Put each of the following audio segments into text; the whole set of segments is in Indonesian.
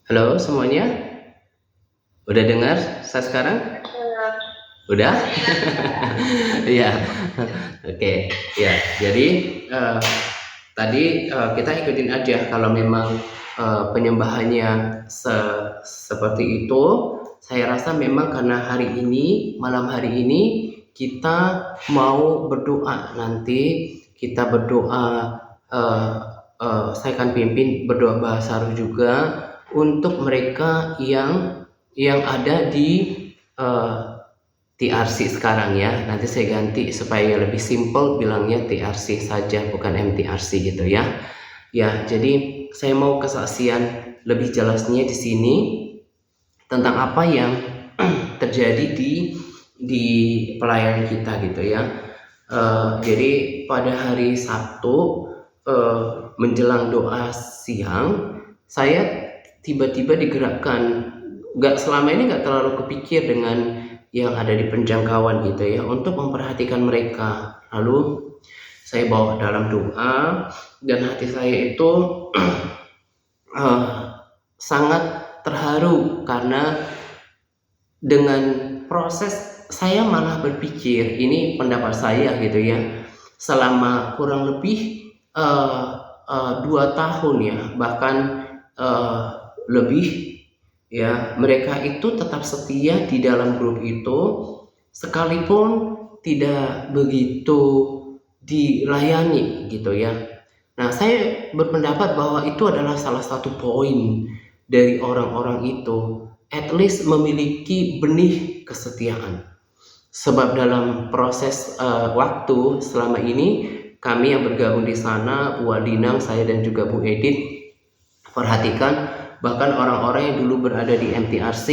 Halo semuanya, udah dengar saya sekarang? Udah? Iya, oke, ya. Jadi eh, tadi kita ikutin aja kalau memang penyembahannya seperti itu. Saya rasa memang karena hari ini, malam hari ini kita mau berdoa nanti kita berdoa. eh, saya akan pimpin berdoa bahasa roh juga untuk mereka yang ada di eh, TRC sekarang ya. Nanti saya ganti supaya lebih simple bilangnya TRC saja bukan MTRC gitu ya. Ya, jadi saya mau kesaksian lebih jelasnya di sini tentang apa yang terjadi di pelayanan kita gitu ya. Jadi pada hari Sabtu menjelang doa siang saya tiba-tiba digerakkan, nggak selama ini nggak terlalu kepikir dengan yang ada di penjangkauan gitu ya untuk memperhatikan mereka. Lalu saya bawa dalam doa dan hati saya itu eh, sangat terharu karena dengan proses saya malah berpikir ini pendapat saya gitu ya, selama kurang lebih 2 tahun ya bahkan eh, lebih ya, mereka itu tetap setia di dalam grup itu sekalipun tidak begitu dilayani gitu ya. Nah, saya berpendapat bahwa itu adalah salah satu poin dari orang-orang itu, at least memiliki benih kesetiaan. Sebab dalam proses waktu selama ini kami yang bergabung di sana, Bu Adinang, saya dan juga Bu Edith, perhatikan bahkan orang-orang yang dulu berada di MTRC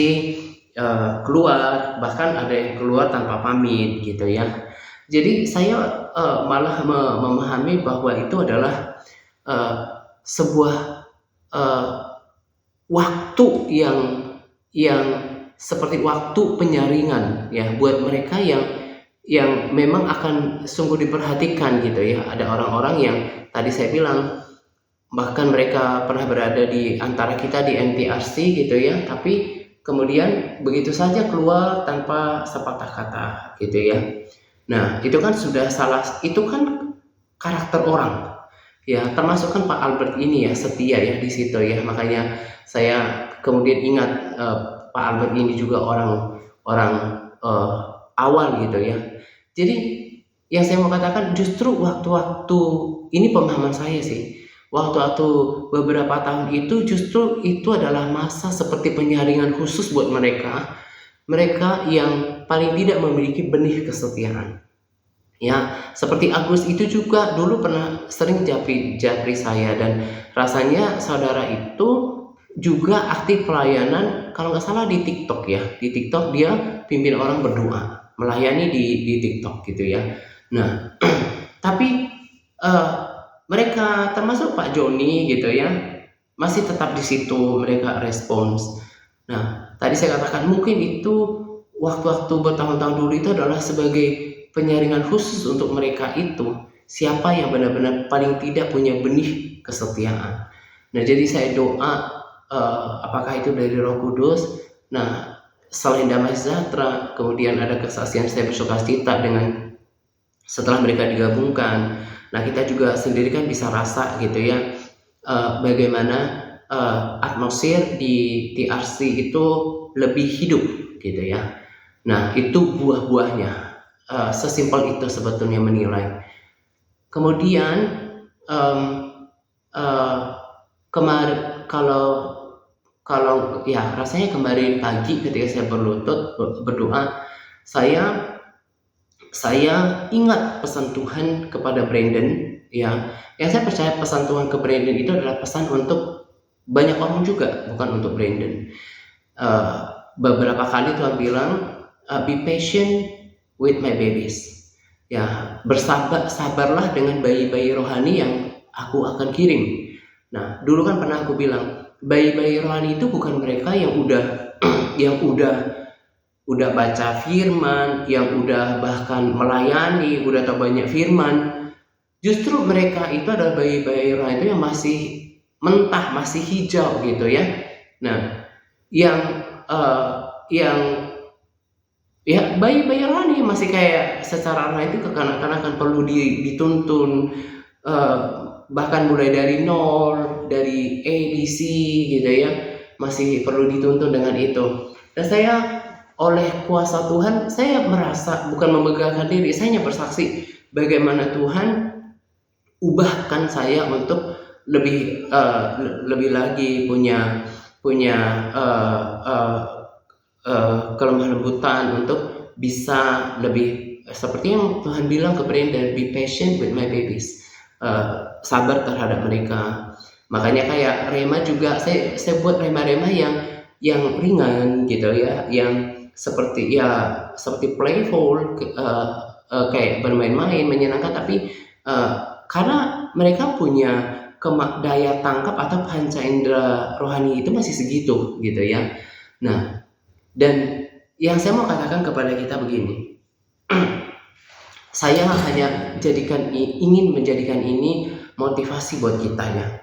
keluar, bahkan ada yang keluar tanpa pamit gitu ya. Jadi saya malah memahami bahwa itu adalah uh, sebuah uh, waktu yang seperti waktu penyaringan ya buat mereka yang memang akan sungguh diperhatikan gitu ya. Ada orang-orang yang tadi saya bilang bahkan mereka pernah berada di antara kita di MTRC gitu ya, tapi kemudian begitu saja keluar tanpa sepatah kata gitu ya. Nah, itu kan sudah salah, itu kan karakter orang. Ya, termasuk kan Pak Albert ini ya setia ya di situ ya. Makanya saya kemudian ingat Pak Albert ini juga orang orang eh, awal gitu ya. Jadi yang saya mau katakan justru waktu-waktu ini pemahaman saya sih. Waktu-waktu beberapa tahun itu justru itu adalah masa seperti penyaringan khusus buat mereka, mereka yang paling tidak memiliki benih kesetiaan. Ya, seperti Agus itu juga dulu pernah sering japri saya dan rasanya saudara itu juga aktif pelayanan kalau nggak salah di TikTok ya. Di TikTok dia pimpin orang berdoa, melayani di TikTok gitu ya. Nah, tapi eh, mereka termasuk Pak Joni gitu ya masih tetap di situ mereka respons. Nah, tadi saya katakan mungkin itu waktu-waktu bertahun-tahun dulu itu adalah sebagai penyaringan khusus untuk mereka itu siapa yang benar-benar paling tidak punya benih kesetiaan. Nah, jadi saya doa apakah itu dari Roh Kudus. Nah, selain damai sejahtera, kemudian ada kesaksian saya bersukacita dengan setelah mereka digabungkan. Nah, kita juga sendiri kan bisa rasa gitu ya bagaimana atmosfer di TRC itu lebih hidup gitu ya. Nah, itu buah-buahnya. Sesimpel itu sebetulnya menilai. Kemudian um, uh, kemarin kalau ya rasanya kemarin pagi ketika saya berlutut berdoa, saya ingat pesan Tuhan kepada Brandon ya. Yang saya percaya pesan Tuhan ke Brandon itu adalah pesan untuk banyak orang juga, bukan untuk Brandon. Beberapa kali Tuhan bilang be patient with my babies. Ya, sabarlah dengan bayi-bayi rohani yang aku akan kirim. Nah, dulu kan pernah aku bilang, bayi-bayi rohani itu bukan mereka yang udah yang udah baca firman, yang udah bahkan melayani, udah tahu banyak firman. Justru mereka itu adalah bayi-bayi rohani itu yang masih mentah, masih hijau gitu ya. Nah, yang yang ya bayi-bayi rohani masih kayak secara rohani itu kekanak-kanakan perlu dituntun, eh, bahkan mulai dari nol, dari A B C gitu ya, masih perlu dituntun dengan itu. Dan saya oleh kuasa Tuhan, saya merasa bukan memegahkan diri, saya hanya bersaksi bagaimana Tuhan ubahkan saya untuk lebih lagi punya punya kelemah lembutan untuk bisa lebih seperti yang Tuhan bilang kepada dan be patient with my babies, sabar terhadap mereka. Makanya kayak rema juga saya buat rema-rema yang ringan gitu ya, yang seperti playful, kayak bermain-main menyenangkan, tapi karena mereka punya daya tangkap atau panca indera rohani itu masih segitu gitu ya. Nah, dan yang saya mau katakan kepada kita begini, saya hanya ingin menjadikan ini motivasi buat kita ya.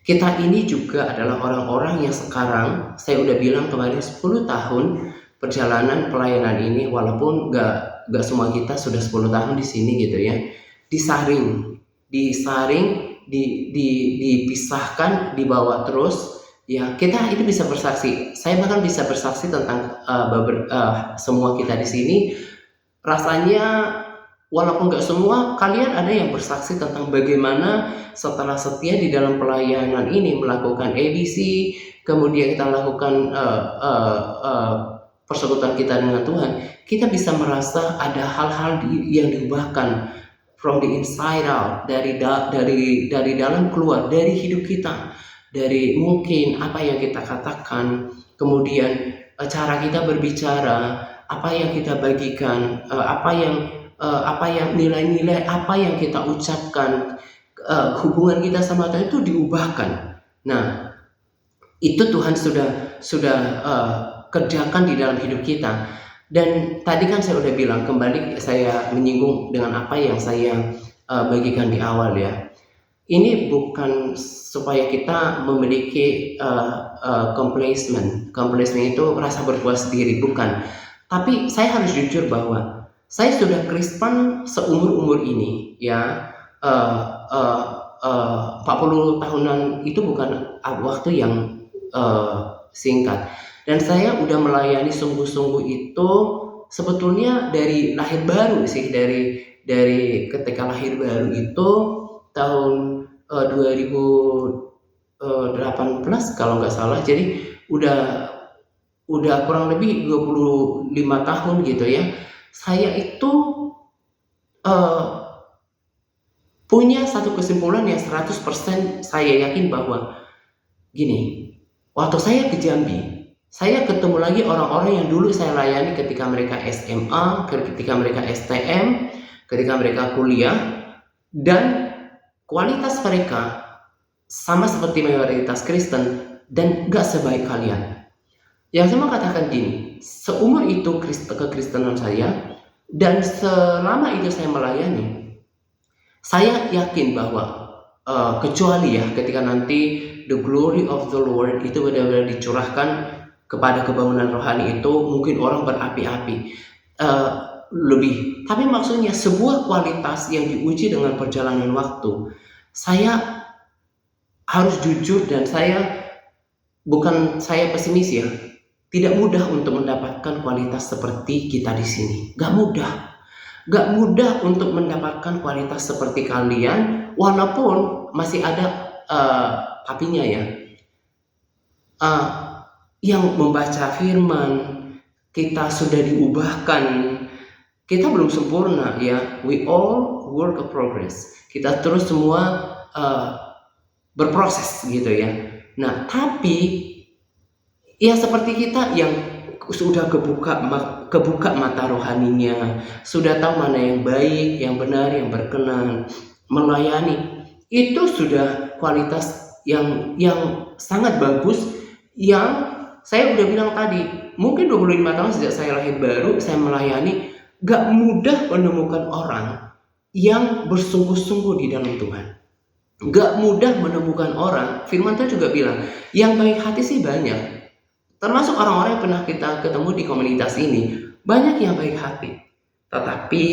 Kita ini juga adalah orang-orang yang sekarang, saya udah bilang kemarin 10 tahun perjalanan pelayanan ini, walaupun gak semua kita sudah 10 tahun di sini gitu ya, disaring, dipisahkan, dibawa terus. Ya, kita itu bisa bersaksi. Saya bahkan bisa bersaksi tentang semua kita di sini. Rasanya walaupun nggak semua, kalian ada yang bersaksi tentang bagaimana setelah setia di dalam pelayanan ini melakukan ABC, kemudian kita lakukan persekutuan kita dengan Tuhan, kita bisa merasa ada hal-hal yang diubahkan from the inside out, dari dalam keluar, dari hidup kita, dari mungkin apa yang kita katakan, kemudian cara kita berbicara, apa yang kita bagikan, apa yang nilai-nilai apa yang kita ucapkan, hubungan kita sama Tuhan itu diubahkan. Nah, itu Tuhan sudah kerjakan di dalam hidup kita. Dan tadi kan saya udah bilang, kembali saya menyinggung dengan apa yang saya bagikan di awal ya. Ini bukan supaya kita memiliki complacement itu rasa berpuas diri, bukan. Tapi saya harus jujur bahwa saya sudah Kristen seumur ini ya, 40 tahunan itu bukan waktu yang singkat. Dan saya udah melayani sungguh-sungguh itu sebetulnya dari lahir baru sih, dari ketika lahir baru itu tahun 2018 kalau nggak salah. Jadi udah kurang lebih 25 tahun gitu ya. Saya itu punya satu kesimpulan yang 100% saya yakin bahwa gini, waktu saya ke Jambi, saya ketemu lagi orang-orang yang dulu saya layani ketika mereka SMA, ketika mereka STM, ketika mereka kuliah, dan kualitas mereka sama seperti mayoritas Kristen dan gak sebaik kalian. Yang saya mau katakan gini, seumur itu kekristenan saya, dan selama itu saya melayani, saya yakin bahwa kecuali ya ketika nanti the glory of the Lord itu benar-benar dicurahkan kepada kebangunan rohani itu, mungkin orang berapi-api lebih. Tapi maksudnya sebuah kualitas yang diuji dengan perjalanan waktu. Saya harus jujur, dan saya pesimis ya, tidak mudah untuk mendapatkan kualitas seperti kita di sini. Gak mudah untuk mendapatkan kualitas seperti kalian, walaupun masih ada tapinya ya. Yang membaca firman, kita sudah diubahkan, kita belum sempurna ya, we all work in progress, kita terus semua berproses gitu ya. Nah, tapi ya seperti kita yang sudah kebuka mata rohaninya, sudah tahu mana yang baik, yang benar, yang berkenan, melayani, itu sudah kualitas yang sangat bagus, yang saya udah bilang tadi, mungkin 25 tahun sejak saya lahir baru, saya melayani, gak mudah menemukan orang yang bersungguh-sungguh di dalam Tuhan. Gak mudah menemukan orang, firman Tuhan juga bilang, yang baik hati sih banyak, Termasuk orang-orang yang pernah kita ketemu di komunitas ini, banyak yang baik hati. Tetapi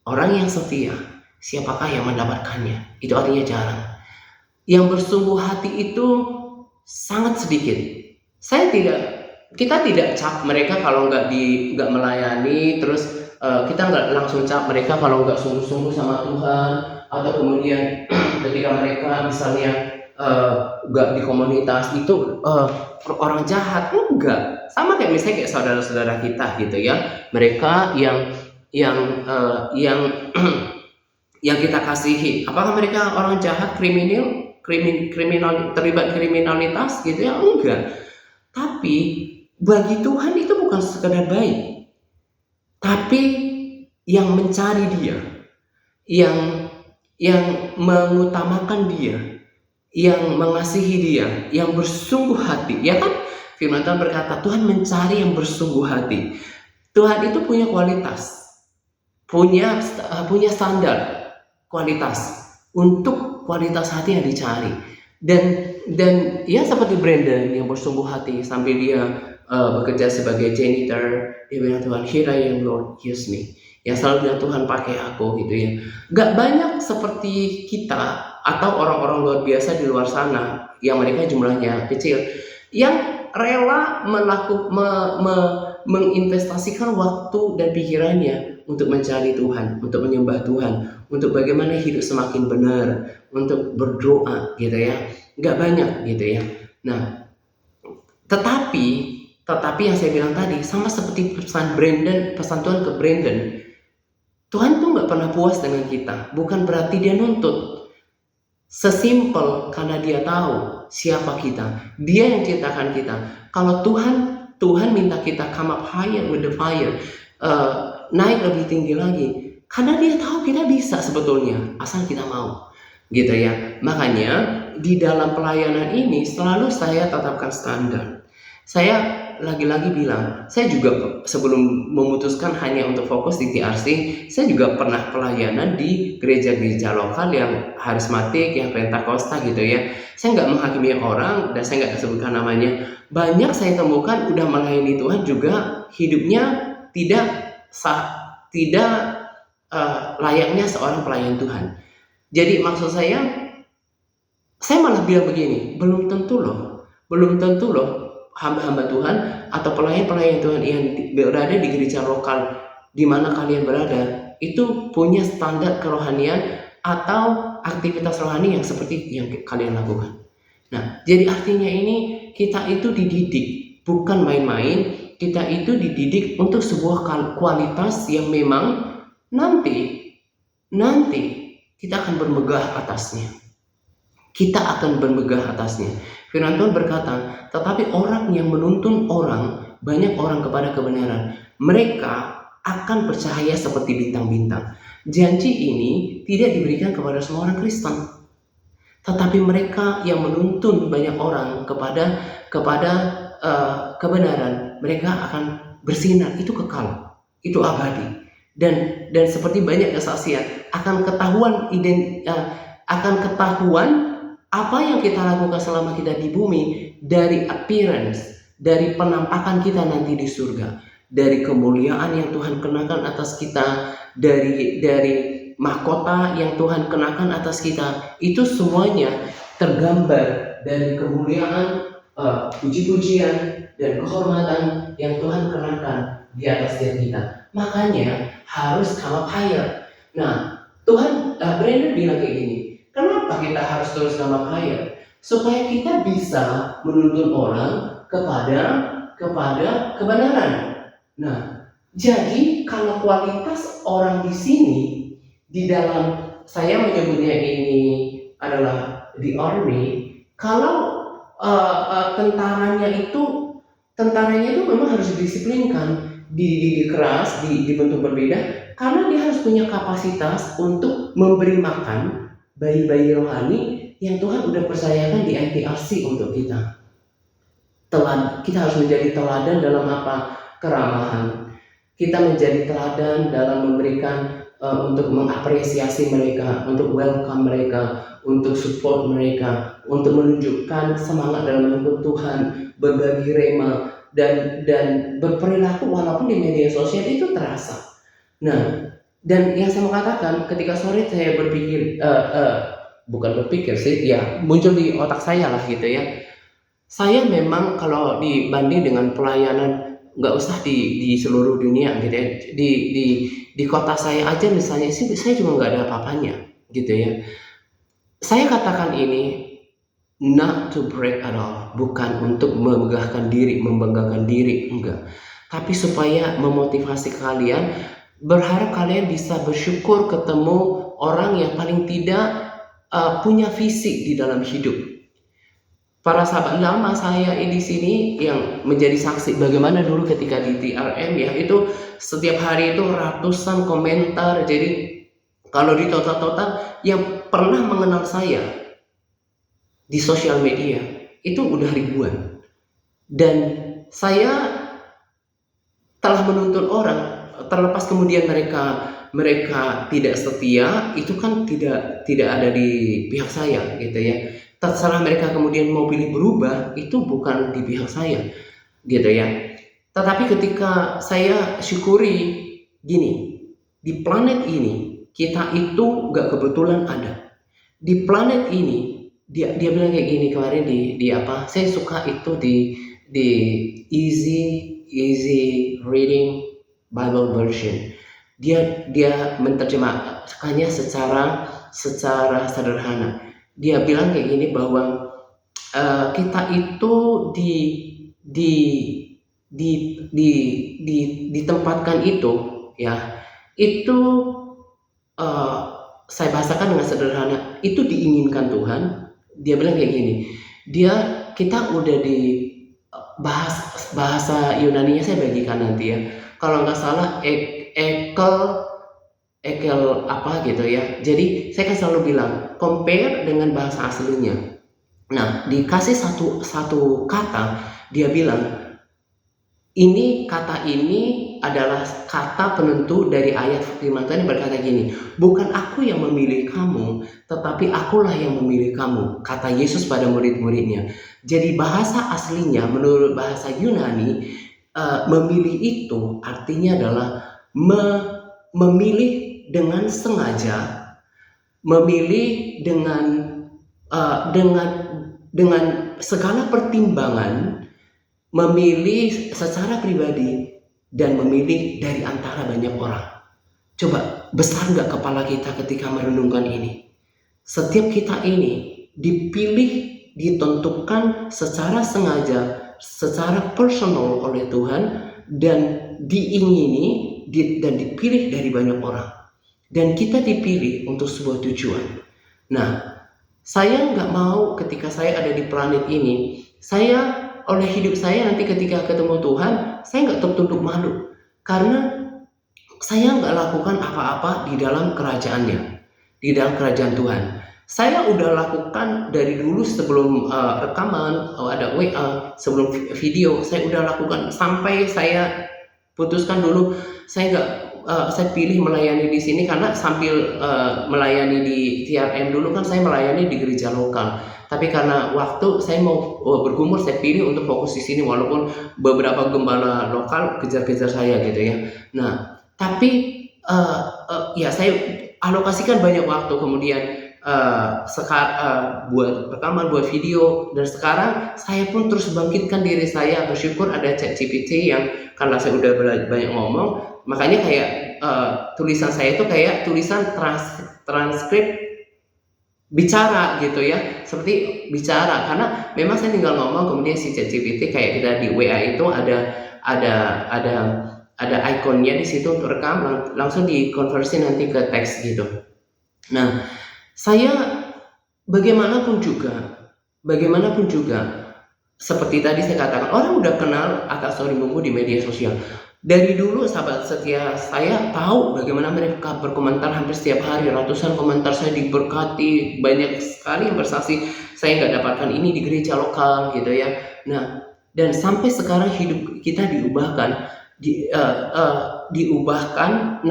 orang yang setia, siapakah yang mendapatkannya? Itu artinya jarang. Yang bersungguh hati itu sangat sedikit. Kita tidak cap mereka kalau nggak melayani, terus kita nggak langsung cap mereka kalau nggak sungguh-sungguh sama Tuhan, atau kemudian ketika mereka misalnya nggak di komunitas itu orang jahat. Enggak, sama kayak misalnya kayak saudara-saudara kita gitu ya, mereka yang yang kita kasihi, apakah mereka orang jahat, kriminal, terlibat kriminalitas gitu ya? Enggak. Tapi bagi Tuhan itu bukan sekedar baik, tapi yang mencari Dia, yang mengutamakan Dia, yang mengasihi Dia, yang bersungguh hati, ya kan? Firman Tuhan berkata, Tuhan mencari yang bersungguh hati. Tuhan itu punya kualitas, punya standar kualitas untuk kualitas hati yang dicari. Dan ya seperti Brandon yang bersungguh hati sambil dia bekerja sebagai janitor, dia bilang, Tuhan, here I am Lord, use me. Yang selalu bilang, Tuhan pakai aku gitu ya. Gak banyak seperti kita atau orang-orang luar biasa di luar sana yang mereka jumlahnya kecil, yang rela menginvestasikan waktu dan pikirannya untuk mencari Tuhan, untuk menyembah Tuhan, untuk bagaimana hidup semakin benar, untuk berdoa gitu ya. Gak banyak gitu ya. Nah, tetapi yang saya bilang tadi, sama seperti pesan Tuhan ke Brandon, Tuhan tuh gak pernah puas dengan kita. Bukan berarti Dia nuntut. Sesimpel karena Dia tahu siapa kita. Dia yang ciptakan kita. Kalau Tuhan minta kita come up higher with the fire, naik lebih tinggi lagi, karena Dia tahu kita bisa sebetulnya, asal kita mau gitu ya. Makanya di dalam pelayanan ini selalu saya tetapkan standar. Saya lagi-lagi bilang, saya juga sebelum memutuskan hanya untuk fokus di TRC, saya juga pernah pelayanan di gereja-gereja lokal yang harismatik, yang Pentakosta gitu ya. Saya nggak menghakimi orang dan saya nggak sebutkan namanya. Banyak saya temukan udah melayani Tuhan juga hidupnya tidak layaknya seorang pelayan Tuhan. Jadi maksud saya malah bilang begini, belum tentu loh hamba-hamba Tuhan atau pelayan-pelayan Tuhan yang berada di gereja lokal di mana kalian berada itu punya standar kerohanian atau aktivitas rohani yang seperti yang kalian lakukan. Nah, jadi artinya ini kita itu dididik, bukan main-main. Kita itu dididik untuk sebuah kualitas yang memang nanti kita akan bermegah atasnya. Firman Tuhan berkata, tetapi orang yang menuntun banyak orang kepada kebenaran, mereka akan bercahaya seperti bintang-bintang. Janji ini tidak diberikan kepada semua orang Kristen, tetapi mereka yang menuntun banyak orang kepada kebenaran, mereka akan bersinar, itu kekal, itu abadi. Dan seperti banyak kesaksian akan ketahuan apa yang kita lakukan selama kita di bumi, dari appearance, dari penampakan kita nanti di surga, dari kemuliaan yang Tuhan kenakan atas kita, dari mahkota yang Tuhan kenakan atas kita, itu semuanya tergambar dari kemuliaan, puji-pujian dan kehormatan yang Tuhan kenakan di atas diri kita. Makanya harus come up higher. Nah, Brandon bilang kayak gini, kenapa kita harus terus come up higher? Supaya kita bisa menuntun orang kepada kebenaran. Nah, jadi kalau kualitas orang di sini, di dalam, saya menyebutnya ini adalah the army, kalau tentaranya itu memang harus didisiplinkan, dididik keras, dibentuk berbeda, karena dia harus punya kapasitas untuk memberi makan bayi-bayi rohani yang Tuhan udah percayakan di ITRC untuk kita. Kita harus menjadi teladan dalam apa? Keramahan. Kita menjadi teladan dalam memberikan untuk mengapresiasi mereka, untuk welcome mereka, untuk support mereka, untuk menunjukkan semangat dalam mengikut Tuhan, berbagi rema, dan berperilaku walaupun di media sosial itu terasa. Nah, dan yang saya mau katakan, ketika sore saya berpikir, bukan berpikir sih, ya muncul di otak saya lah gitu ya. Saya memang kalau dibanding dengan pelayanan, nggak usah di seluruh dunia gitu ya, di kota saya aja misalnya sih, saya juga nggak ada apa-apanya gitu ya. Saya katakan ini not to brag at all, bukan untuk membanggakan diri, enggak. Tapi supaya memotivasi kalian, berharap kalian bisa bersyukur ketemu orang yang paling tidak punya visi di dalam hidup. Para sahabat lama saya di sini yang menjadi saksi bagaimana dulu ketika di TRM ya, itu setiap hari itu ratusan komentar. Jadi kalau di total yang pernah mengenal saya di sosial media itu udah ribuan. Dan saya telah menuntun orang, terlepas kemudian mereka tidak setia, itu kan tidak ada di pihak saya gitu ya. Terserah mereka kemudian mau pilih berubah, itu bukan di pihak saya gitu ya. Tetapi ketika saya syukuri gini, di planet ini kita itu gak kebetulan ada. Di planet ini dia bilang kayak gini kemarin di apa? Saya suka itu di easy reading Bible version. Dia menerjemahkannya secara sederhana. Dia bilang kayak gini bahwa kita itu ditempatkan itu ya, itu saya bahasakan dengan sederhana, itu diinginkan Tuhan. Dia bilang kayak gini, kita udah di bahasa Yunaninya saya bagikan nanti ya, kalau nggak salah ekel apa gitu ya. Jadi saya kan selalu bilang compare dengan bahasa aslinya. Nah, dikasih satu kata, dia bilang kata ini adalah kata penentu dari ayat firman Tuhan yang berkata gini, bukan aku yang memilih kamu, tetapi akulah yang memilih kamu, kata Yesus pada murid-muridnya. Jadi bahasa aslinya menurut bahasa Yunani, memilih itu artinya adalah memilih dengan sengaja, memilih dengan segala pertimbangan, memilih secara pribadi, dan memilih dari antara banyak orang. Coba besar nggak kepala kita ketika merenungkan ini? Setiap kita ini dipilih, ditentukan secara sengaja, secara personal oleh Tuhan, dan diingini dan dipilih dari banyak orang. Dan kita dipilih untuk sebuah tujuan. Nah, saya nggak mau ketika saya ada di planet ini, saya oleh hidup saya nanti ketika ketemu Tuhan, saya nggak tertunduk malu. Karena saya nggak lakukan apa-apa di dalam kerajaannya, di dalam kerajaan Tuhan. Saya udah lakukan dari dulu sebelum rekaman, ada WA, sebelum video, saya udah lakukan sampai saya putuskan dulu, saya pilih melayani di sini karena sambil melayani di TRM dulu kan saya melayani di gereja lokal. Tapi karena waktu saya mau bergumul, saya pilih untuk fokus di sini walaupun beberapa gembala lokal kejar-kejar saya gitu ya. Nah, tapi ya saya alokasikan banyak waktu kemudian buat rekaman, buat video, dan sekarang saya pun terus bangkitkan diri saya. Bersyukur ada ChatGPT yang karena saya udah banyak ngomong, makanya kayak tulisan saya itu kayak tulisan transkrip bicara gitu ya, seperti bicara, karena memang saya tinggal ngomong kemudian si ChatGPT kayak kita di WA itu ada ikonnya di situ untuk rekam, langsung dikonversi nanti ke teks gitu. Nah, saya bagaimanapun juga seperti tadi saya katakan, orang udah kenal atas story Munggu di media sosial. Dari dulu sahabat setia saya tahu bagaimana mereka berkomentar hampir setiap hari, ratusan komentar, saya diberkati, banyak sekali yang bersaksi saya nggak dapatkan ini di gereja lokal gitu ya. Nah, dan sampai sekarang hidup kita diubahkan, diubahkan,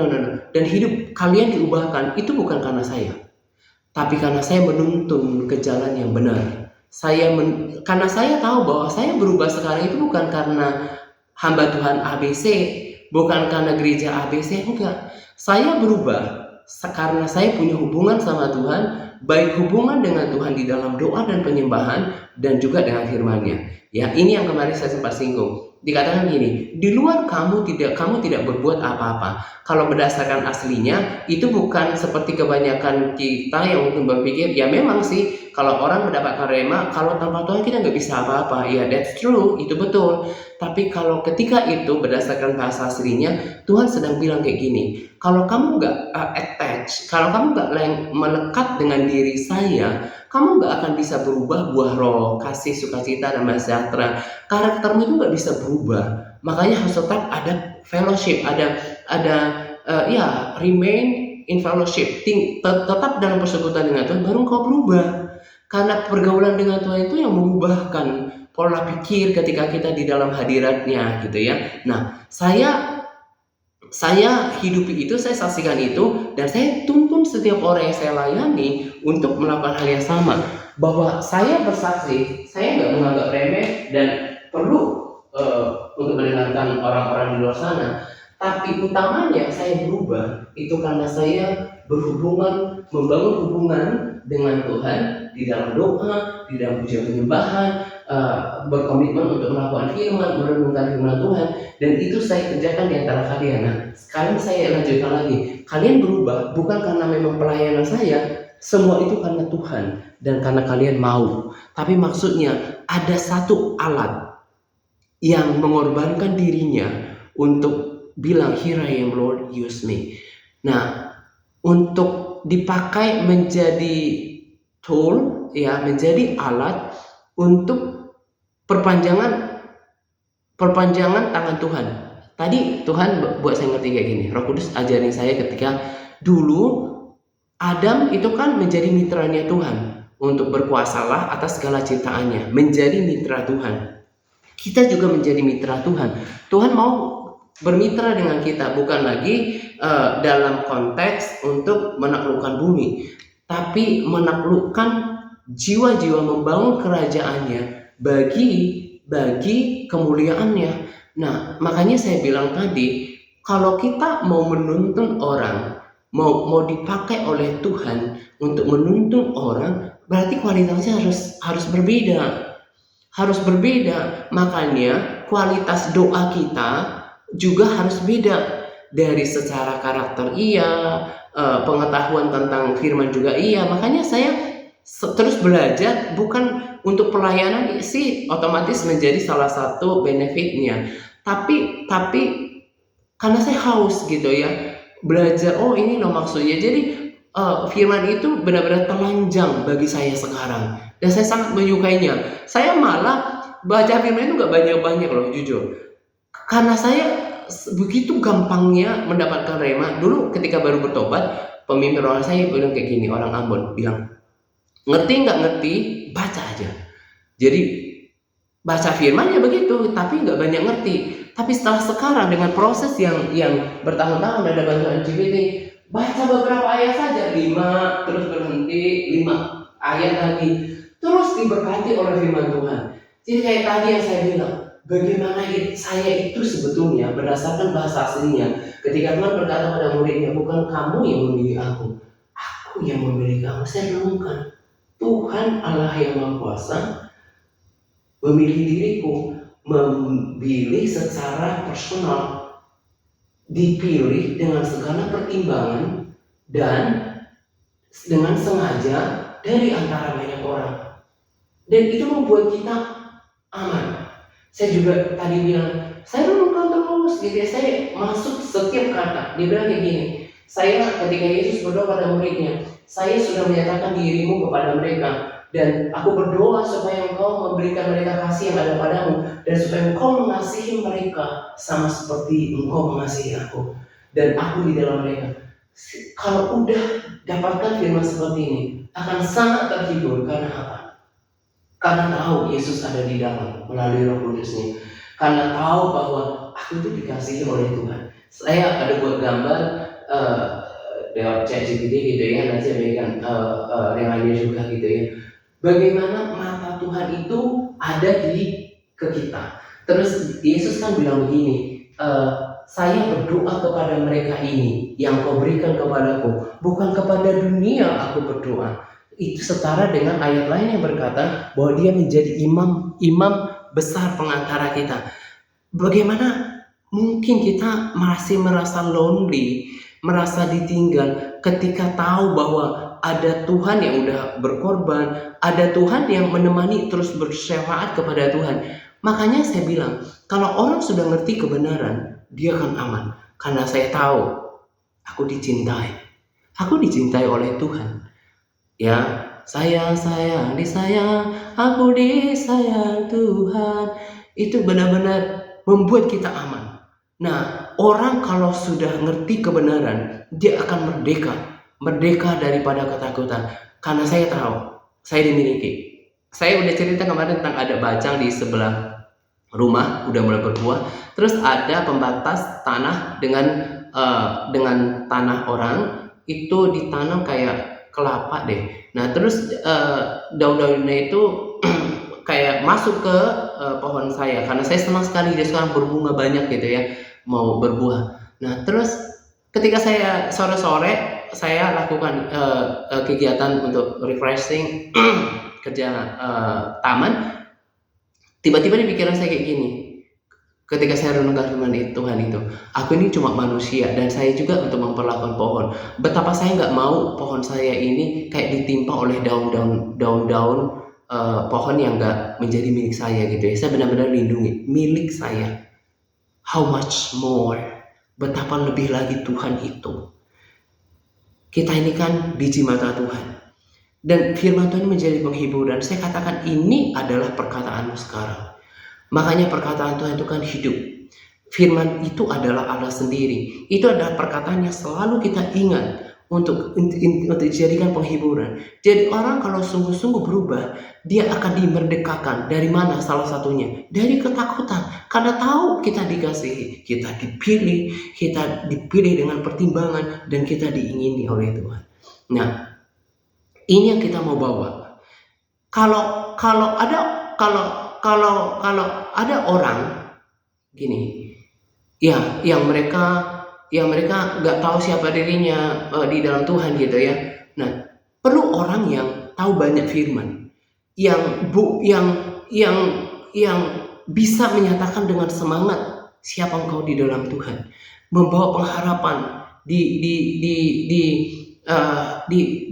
dan hidup kalian diubahkan itu bukan karena saya, tapi karena saya menuntun ke jalan yang benar. Karena saya tahu bahwa saya berubah sekarang itu bukan karena hamba Tuhan ABC, bukan karena gereja ABC, enggak. Saya berubah karena saya punya hubungan sama Tuhan, baik hubungan dengan Tuhan di dalam doa dan penyembahan, dan juga dengan firman-Nya. Ya, ini yang kemarin saya sempat singgung. Dikatakan gini, di luar kamu tidak berbuat apa-apa. Kalau berdasarkan aslinya, itu bukan seperti kebanyakan kita yang mungkin berpikir, ya memang sih, kalau orang mendapatkan rema, kalau tanpa Tuhan kita nggak bisa apa-apa. Ya, that's true, itu betul. Tapi kalau ketika itu berdasarkan bahasa aslinya, Tuhan sedang bilang kayak gini, kalau kamu nggak attach, kalau kamu nggak melekat dengan diri saya, kamu nggak akan bisa berubah buah roh, kasih, sukacita, dan sejahtera. Karaktermu itu nggak bisa berubah. Makanya harus tetap ada fellowship, remain in fellowship, tetap dalam persekutuan dengan Tuhan, baru kau berubah. Karena pergaulan dengan Tuhan itu yang mengubahkan pola pikir ketika kita di dalam hadiratnya, gitu ya. Nah, saya hidupi itu, saya saksikan itu, dan saya tuntun setiap orang yang saya layani untuk melakukan hal yang sama. Bahwa saya bersaksi, saya nggak menganggap remeh dan perlu untuk mendengarkan orang-orang di luar sana. Tapi utamanya saya berubah itu karena saya membangun hubungan dengan Tuhan di dalam doa, di dalam pujian penyembahan, berkomitmen untuk melakukan firman, merenungkan firman Tuhan, dan itu saya kerjakan di antara kalian. Nah, sekarang saya lanjutkan lagi. Kalian berubah bukan karena memang pelayanan saya, semua itu karena Tuhan dan karena kalian mau. Tapi maksudnya ada satu alat yang mengorbankan dirinya untuk bilang, "Here I am, Lord, use me." Nah, untuk dipakai menjadi tool, ya, menjadi alat untuk perpanjangan tangan Tuhan. Tadi Tuhan buat saya ngerti kayak gini. Roh Kudus ajarin saya ketika dulu Adam itu kan menjadi mitranya Tuhan untuk berkuasalah atas segala ciptaannya, menjadi mitra Tuhan. Kita juga menjadi mitra Tuhan. Tuhan mau bermitra dengan kita, bukan lagi dalam konteks untuk menaklukkan bumi, tapi menaklukkan jiwa-jiwa, membangun kerajaannya bagi kemuliaannya. Nah, makanya saya bilang tadi, kalau kita mau menuntun orang, mau dipakai oleh Tuhan untuk menuntun orang, berarti kualitasnya harus berbeda. Makanya kualitas doa kita juga harus beda. Dari secara karakter pengetahuan tentang firman juga makanya saya terus belajar, bukan untuk pelayanan sih otomatis menjadi salah satu benefitnya, tapi karena saya haus gitu ya, belajar, oh ini loh maksudnya. Jadi firman itu benar-benar telanjang bagi saya sekarang, dan saya sangat menyukainya. Saya malah baca firman itu gak banyak-banyak loh, jujur, karena saya begitu gampangnya mendapatkan rema. Dulu ketika baru bertobat, pemimpin orang saya bilang kayak gini, orang Ambon bilang, ngerti nggak ngerti, baca aja. Jadi baca firman ya begitu, tapi nggak banyak ngerti. Tapi setelah sekarang dengan proses yang bertahun-tahun ada bantuan LGBT, baca beberapa ayat saja, 5 terus berhenti, 5 ayat lagi, terus diberkati oleh firman Tuhan. Jadi kayak tadi yang saya bilang, bagaimana saya itu sebetulnya berdasarkan bahasa aslinya, ketika Tuhan berkata pada muridnya, bukan kamu yang memilih aku yang memilih kamu. Saya renungkan, Tuhan Allah yang Maha Kuasa memilih diriku, memilih secara personal, dipilih dengan segala pertimbangan dan dengan sengaja dari antara banyak orang, dan itu membuat kita aman. Saya juga tadi bilang, saya renungkan terus gitu ya, saya masuk setiap kata. Dia bilang kayak gini, saya ketika Yesus berdoa pada muridnya, saya sudah menyatakan dirimu kepada mereka, dan aku berdoa supaya engkau memberikan mereka kasih yang ada padamu, dan supaya engkau mengasihi mereka sama seperti engkau mengasihi aku, dan aku di dalam mereka. Kalau udah dapatkan firman seperti ini, akan sangat terhibur. Karena apa? Karena tahu Yesus ada di dalam melalui Roh Kudusnya. Karena tahu bahwa aku itu dikasihi oleh Tuhan. Saya ada buat gambar lewat ChatGPT gitu ya, nanti saya berikan reminder juga gitu ya. Bagaimana mata Tuhan itu ada di ke kita. Terus Yesus kan bilang begini, saya berdoa kepada mereka ini yang kau berikan kepadaku, bukan kepada dunia aku berdoa. Itu setara dengan ayat lain yang berkata bahwa dia menjadi imam besar pengantara kita. Bagaimana mungkin kita masih merasa lonely, merasa ditinggal ketika tahu bahwa ada Tuhan yang udah berkorban, ada Tuhan yang menemani terus bersyafaat kepada Tuhan. Makanya saya bilang, kalau orang sudah ngerti kebenaran, dia akan aman. Karena saya tahu, aku dicintai. Aku dicintai oleh Tuhan. Ya, sayang, disayang, aku disayang Tuhan. Itu benar-benar membuat kita aman. Nah, orang kalau sudah ngerti kebenaran, dia akan merdeka daripada ketakutan. Karena saya tahu, saya dimiliki. Saya udah cerita kemarin tentang ada bacang di sebelah rumah, udah mulai berbuah. Terus ada pembatas tanah dengan tanah orang, itu ditanam kayak kelapa deh. Nah, terus daun-daunnya itu kayak masuk ke pohon saya, karena saya senang sekali dia sekarang berbunga banyak gitu ya, mau berbuah. Nah, terus ketika saya sore-sore saya lakukan kegiatan untuk refreshing kerja taman, tiba-tiba di pikiran saya kayak gini, ketika saya renungkan firman Tuhan itu, aku ini cuma manusia dan saya juga untuk memperlakukan pohon. Betapa saya nggak mau pohon saya ini kayak ditimpa oleh daun-daun pohon yang nggak menjadi milik saya gitu ya. Saya benar-benar lindungi milik saya. How much more? Betapa lebih lagi Tuhan itu. Kita ini kan biji mata Tuhan. Dan firman Tuhan menjadi penghiburan. Saya katakan ini adalah perkataanmu sekarang. Makanya perkataan Tuhan itu kan hidup. Firman itu adalah Allah sendiri. Itu adalah perkataan yang selalu kita ingat untuk dijadikan penghiburan. Jadi orang kalau sungguh-sungguh berubah, dia akan dimerdekakan. Dari mana? Salah satunya dari ketakutan. Karena tahu kita dikasihi, kita dipilih dengan pertimbangan, dan kita diingini oleh Tuhan. Nah, ini yang kita mau bawa. Kalau ada orang gini, ya, yang mereka nggak tahu siapa dirinya di dalam Tuhan gitu ya. Nah, perlu orang yang tahu banyak firman, yang bisa menyatakan dengan semangat siapa engkau di dalam Tuhan, membawa pengharapan di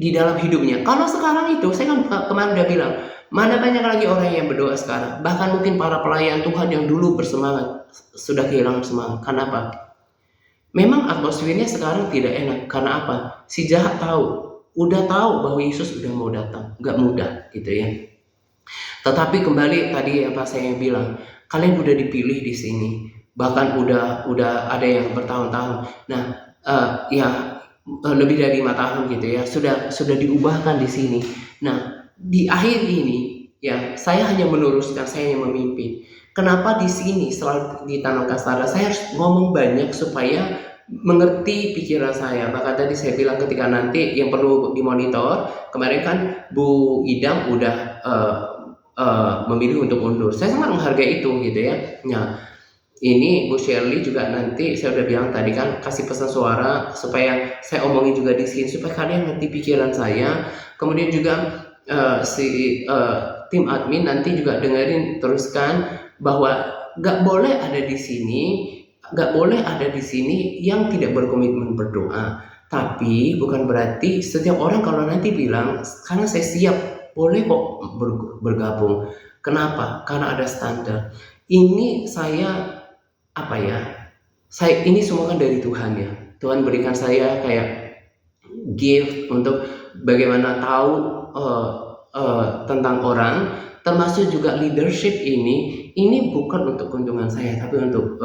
dalam hidupnya. Kalau sekarang itu, saya kan kemarin udah bilang, mana banyak lagi orang yang berdoa sekarang. Bahkan mungkin para pelayan Tuhan yang dulu bersemangat sudah kehilangan semangat. Kenapa? Memang atmosfernya sekarang tidak enak. Karena apa? Si jahat udah tahu bahwa Yesus udah mau datang. Gak mudah gitu ya. Tetapi kembali tadi apa saya bilang, kalian udah dipilih di sini. Bahkan udah ada yang bertahun-tahun. Nah, lebih dari 5 tahun gitu ya, sudah diubahkan di sini. Nah, di akhir ini ya, saya hanya meneruskan, saya yang memimpin. Kenapa di sini selalu ditanamkan standar? Saya harus ngomong banyak supaya mengerti pikiran saya. Bahkan tadi saya bilang ketika nanti yang perlu dimonitor, kemarin kan Bu Idam udah memilih untuk mundur. Saya sangat menghargai itu gitu ya. Nah, ini Bu Shirley juga nanti saya udah bilang tadi kan, kasih pesan suara supaya saya omongin juga di sini supaya kalian ngerti pikiran saya. Kemudian juga tim admin nanti juga dengerin teruskan bahwa nggak boleh ada di sini yang tidak berkomitmen berdoa. Tapi bukan berarti setiap orang kalau nanti bilang karena saya siap, boleh kok bergabung. Kenapa? Karena ada standar. Ini saya ini semua kan dari Tuhan ya. Tuhan berikan saya kayak gift untuk bagaimana tahu tentang orang, termasuk juga leadership ini bukan untuk keuntungan saya, tapi untuk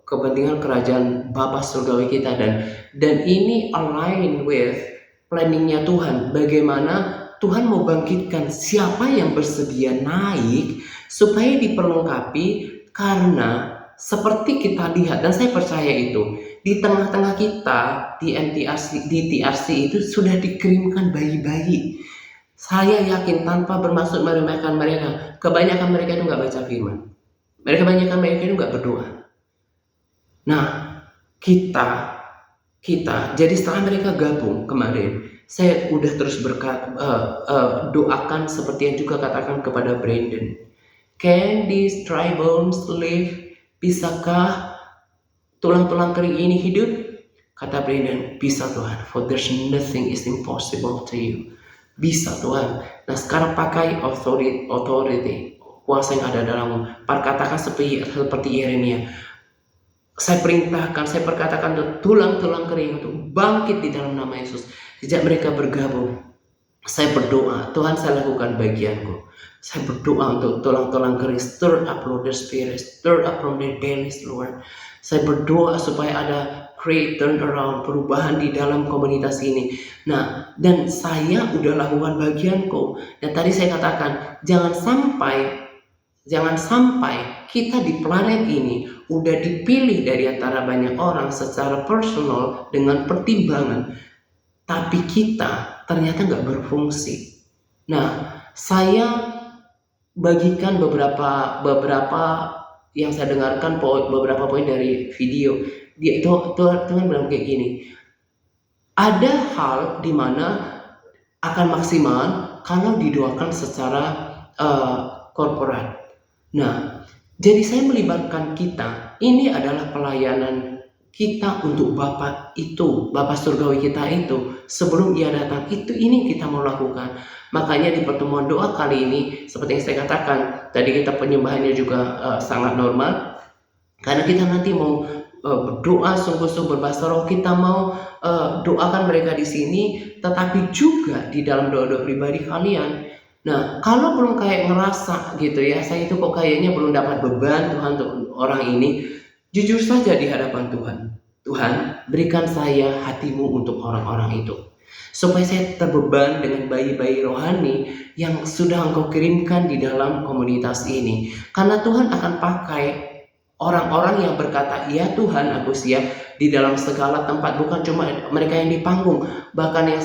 kepentingan kerajaan Bapa surgawi kita, dan ini align with planningnya Tuhan. Bagaimana Tuhan mau bangkitkan siapa yang bersedia naik supaya diperlengkapi, karena seperti kita lihat, dan saya percaya itu, di tengah-tengah kita, di TRC itu sudah dikirimkan bayi-bayi. Saya yakin tanpa bermaksud meremehkan mereka, kebanyakan mereka itu nggak baca firman. Kebanyakan mereka itu nggak berdoa. Nah, kita, jadi setelah mereka gabung kemarin, saya udah terus doakan seperti yang juga katakan kepada Brandon. Can these dry bones live? Bisakah tulang-tulang kering ini hidup? Kata Brandon, bisa Tuhan, for there's nothing is impossible to you. Bisa Tuhan. Nah sekarang pakai authority, kuasa yang ada dalammu. Katakan seperti Yeremia. Saya perintahkan, saya perkatakan tulang-tulang kering untuk bangkit di dalam nama Yesus. Sejak mereka bergabung, saya berdoa, Tuhan saya lakukan bagianku. Saya berdoa untuk tulang-tulang kering, stir up Lord their spirit, stir up from their bellies Lord. Saya berdoa supaya ada create turn around, perubahan di dalam komunitas ini. Nah, dan saya udah lakukan bagianku. Dan tadi saya katakan, jangan sampai kita di planet ini udah dipilih dari antara banyak orang secara personal dengan pertimbangan, tapi kita ternyata nggak berfungsi. Nah, saya bagikan beberapa yang saya dengarkan, beberapa poin dari video. Dia itu Tuhan bilang kayak gini. Ada hal di mana akan maksimal kalau didoakan secara korporat. Nah, jadi saya melibatkan kita. Ini adalah pelayanan kita untuk Bapa surgawi kita itu. Sebelum Ia datang, ini kita mau lakukan. Makanya di pertemuan doa kali ini, seperti yang saya katakan, tadi kita penyembahannya juga sangat normal. Karena kita nanti mau berdoa sungguh-sungguh berbahasa roh, kita mau doakan mereka di sini, tetapi juga di dalam doa-doa pribadi kalian. Nah, kalau belum kayak ngerasa gitu ya, saya itu kok kayaknya belum dapat beban Tuhan untuk orang ini, jujur saja di hadapan Tuhan. Tuhan, berikan saya hatimu untuk orang-orang itu. Supaya saya terbeban dengan bayi-bayi rohani yang sudah Engkau kirimkan di dalam komunitas ini. Karena Tuhan akan pakai orang-orang yang berkata, ya Tuhan aku siap di dalam segala tempat. Bukan cuma mereka yang di panggung. Bahkan yang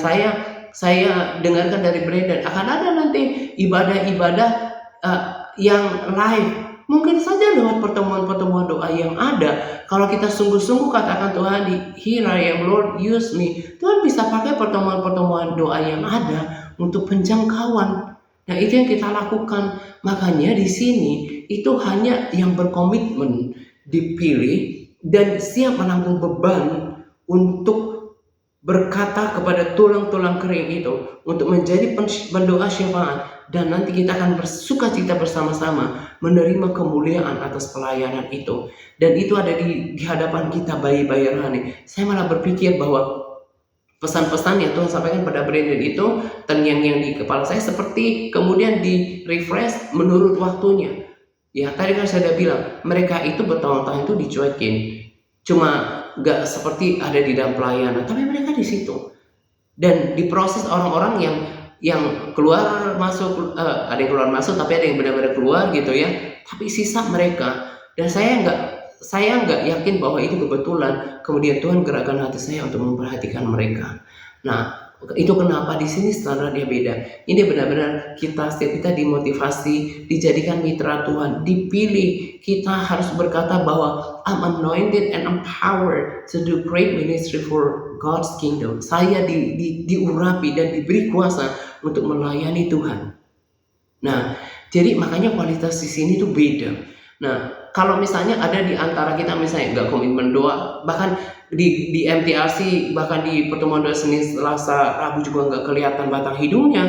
saya dengarkan dari Brandon, akan ada nanti ibadah-ibadah yang live. Mungkin saja lewat pertemuan-pertemuan doa yang ada. Kalau kita sungguh-sungguh katakan Tuhan, here I am Lord, use me. Tuhan bisa pakai pertemuan-pertemuan doa yang ada untuk penjangkauan. Nah itu yang kita lakukan. Makanya di sini itu hanya yang berkomitmen dipilih dan siap menanggung beban untuk berkata kepada tulang-tulang kering itu untuk menjadi pendoa syafaat. Dan nanti kita akan bersukacita bersama-sama menerima kemuliaan atas pelayanan itu. Dan itu ada di hadapan kita bayi-bayi rohani. Saya malah berpikir bahwa pesan-pesan yang Tuhan sampaikan pada Brandon itu terngiang-ngiang di kepala saya, seperti kemudian di refresh menurut waktunya. Ya tadi kan saya udah bilang, mereka itu bertahun-tahun itu dicuekin. Cuma gak seperti ada di dalam pelayanan, tapi mereka di situ. Dan diproses orang-orang yang keluar masuk, ada yang keluar masuk, tapi ada yang benar-benar keluar gitu ya. Tapi sisa mereka, dan saya nggak yakin bahwa itu kebetulan. Kemudian Tuhan gerakkan hati saya untuk memperhatikan mereka. Nah, itu kenapa di sini standarnya beda. Ini benar-benar setiap kita dimotivasi, dijadikan mitra Tuhan, dipilih. Kita harus berkata bahwa I'm anointed and empowered to do great ministry for God's kingdom. Saya diurapi dan diberi kuasa untuk melayani Tuhan. Nah, jadi makanya kualitas di sini tuh beda. Nah, kalau misalnya ada di antara kita misalnya nggak komitmen doa, bahkan di MTRC, bahkan di pertemuan doa Senin, Selasa, Rabu juga nggak kelihatan batang hidungnya,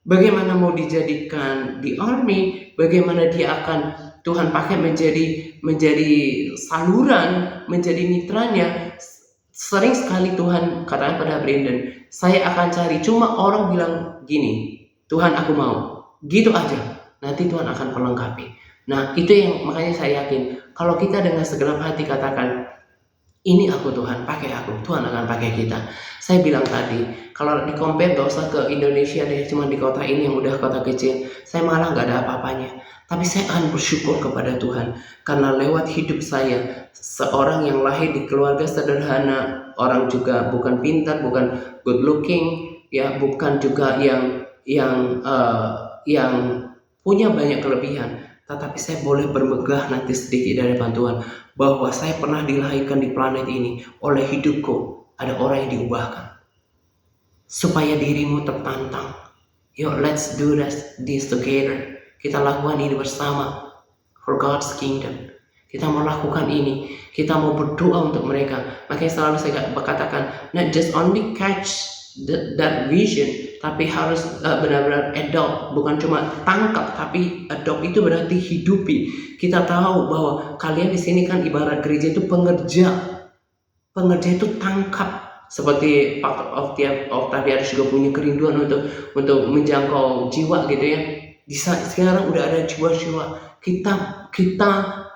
bagaimana mau dijadikan di army? Bagaimana dia akan Tuhan pakai menjadi saluran, menjadi mitranya? Sering sekali Tuhan katakan pada Brandon, saya akan cari, cuma orang bilang gini, Tuhan aku mau, gitu aja, nanti Tuhan akan melengkapi. Nah itu yang makanya saya yakin, kalau kita dengan segenap hati katakan, ini aku Tuhan, pakai aku, Tuhan akan pakai kita. Saya bilang tadi, kalau di compare gak usah ke Indonesia deh, cuma di kota ini yang udah kota kecil, saya malah gak ada apa-apanya. Tapi saya akan bersyukur kepada Tuhan karena lewat hidup saya, seorang yang lahir di keluarga sederhana, orang juga bukan pintar, bukan good looking, ya, bukan juga yang punya banyak kelebihan, tetapi saya boleh bermegah nanti sedikit dari bantuan bahwa saya pernah dilahirkan di planet ini. Oleh hidupku ada orang yang diubahkan supaya dirimu tertantang. Yuk, let's do this together. Kita lakukan ini bersama for God's kingdom. Kita mau lakukan ini, kita mau berdoa untuk mereka. Makanya selalu saya katakan, not just only catch that vision, tapi harus benar-benar adopt, bukan cuma tangkap, tapi adopt itu berarti hidupi. Kita tahu bahwa kalian di sini kan ibarat gereja itu pengerja itu tangkap. Seperti Pak Octavianus juga punya kerinduan untuk menjangkau jiwa gitu ya. Sekarang udah ada jiwa-jiwa. Kita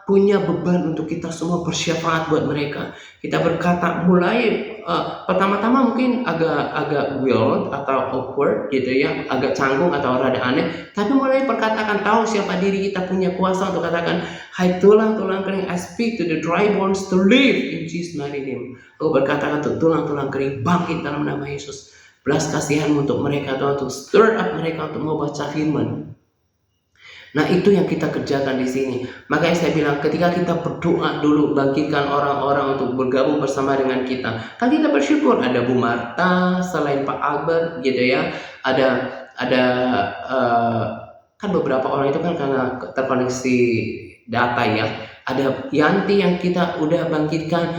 punya beban untuk kita semua bersyafaat buat mereka. Kita berkata mulai pertama-tama mungkin agak weird atau awkward gitu ya, agak canggung atau rada aneh, tapi mulai perkatakan tahu siapa diri kita, punya kuasa untuk katakan, hai tulang-tulang kering, I speak to the dry bones to live in Jesus mighty name. Aku berkatakan untuk tulang-tulang kering bangkit dalam nama Yesus. Belas kasihan untuk mereka Tuhan, untuk stir up mereka untuk mau baca firman. Nah, itu yang kita kerjakan di sini. Makanya saya bilang ketika kita berdoa dulu bangkitkan orang-orang untuk bergabung bersama dengan kita. Kan kita bersyukur ada Bu Marta, selain Pak Albert gitu ya. Ada kan beberapa orang itu kan karena terkoneksi data ya. Ada Yanti yang kita udah bangkitkan.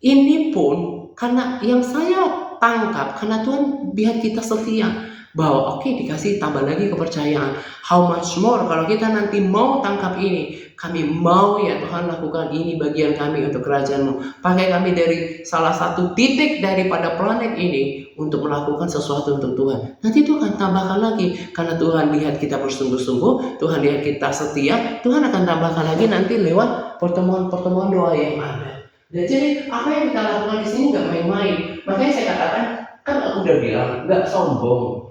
Ini pun karena yang saya tangkap karena Tuhan biar kita setia. Bahwa oke, dikasih tambah lagi kepercayaan. How much more kalau kita nanti mau tangkap ini, kami mau ya Tuhan lakukan ini bagian kami untuk kerajaan-Mu. Pakai kami dari salah satu titik daripada planet ini untuk melakukan sesuatu untuk Tuhan. Nanti Tuhan tambahkan lagi karena Tuhan lihat kita bersungguh-sungguh, Tuhan lihat kita setia, Tuhan akan tambahkan lagi nanti lewat pertemuan-pertemuan doa yang ada. Dan jadi apa yang kita lakukan di sini nggak main-main. Makanya saya katakan, kan aku udah bilang nggak sombong.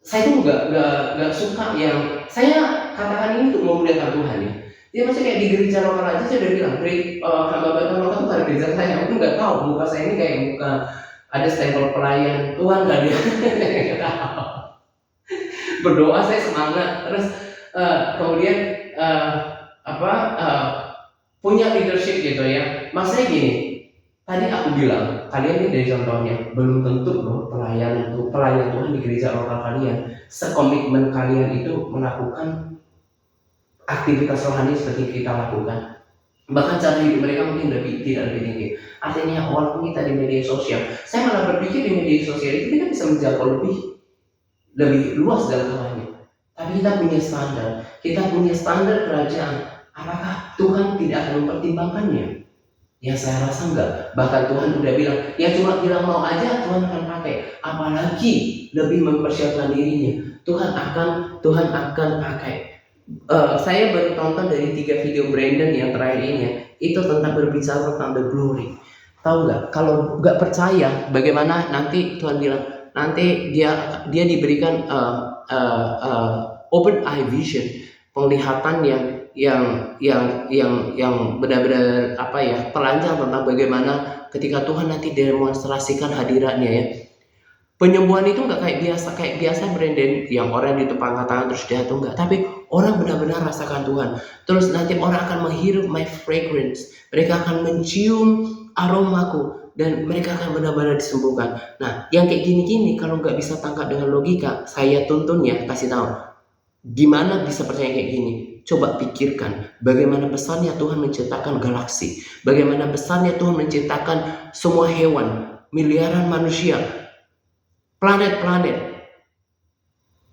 Saya tuh nggak suka yang saya katakan ini untuk memuliakan Tuhan ya. Dia masih kayak di gereja lokal aja saya udah bilang, hamba Bapak lokal itu pada gereja saya. Aku nggak tahu muka saya ini kayak muka ada stempel pelayan Tuhan nggak dia? Berdoa saya semangat terus kemudian punya leadership gitu ya. Maksudnya gini. Tadi aku bilang, kalian ini dari contohnya, belum tentu loh pelayan Tuhan di gereja lokal kalian, sekomitmen kalian itu melakukan aktivitas rohani seperti kita lakukan. Bahkan cara hidup mereka mungkin tidak lebih tinggi. Artinya walaupun kita di media sosial, saya malah berpikir di media sosial itu kita bisa menjangkau lebih luas dalam Tuhannya. Tapi kita punya standar kerajaan. Apakah Tuhan tidak akan mempertimbangkannya? Ya saya rasa enggak. Bahkan Tuhan udah bilang, ya cuma bilang mau aja Tuhan akan pakai. Apalagi lebih mempersiapkan dirinya. Tuhan akan pakai. Saya baru tonton dari 3 video Brandon yang terakhir ini ya. Itu tentang berbicara tentang the glory. Tahu nggak? Kalau nggak percaya, bagaimana nanti Tuhan bilang, nanti dia diberikan open eye vision, penglihatan yang benar-benar telanjang tentang bagaimana ketika Tuhan nanti demonstrasikan hadiratnya ya. Penyembuhan itu nggak kayak biasa Brandon yang orang ditepangkan tangan terus jatuh, enggak, tapi orang benar-benar rasakan Tuhan. Terus nanti orang akan menghirup my fragrance, mereka akan mencium aromaku dan mereka akan benar-benar disembuhkan. Nah, yang kayak gini-gini kalau nggak bisa tangkap dengan logika, saya tuntun ya, kasih tahu gimana bisa percaya kayak gini. Coba pikirkan bagaimana besarnya Tuhan menciptakan galaksi, bagaimana besarnya Tuhan menciptakan semua hewan, miliaran manusia, planet-planet.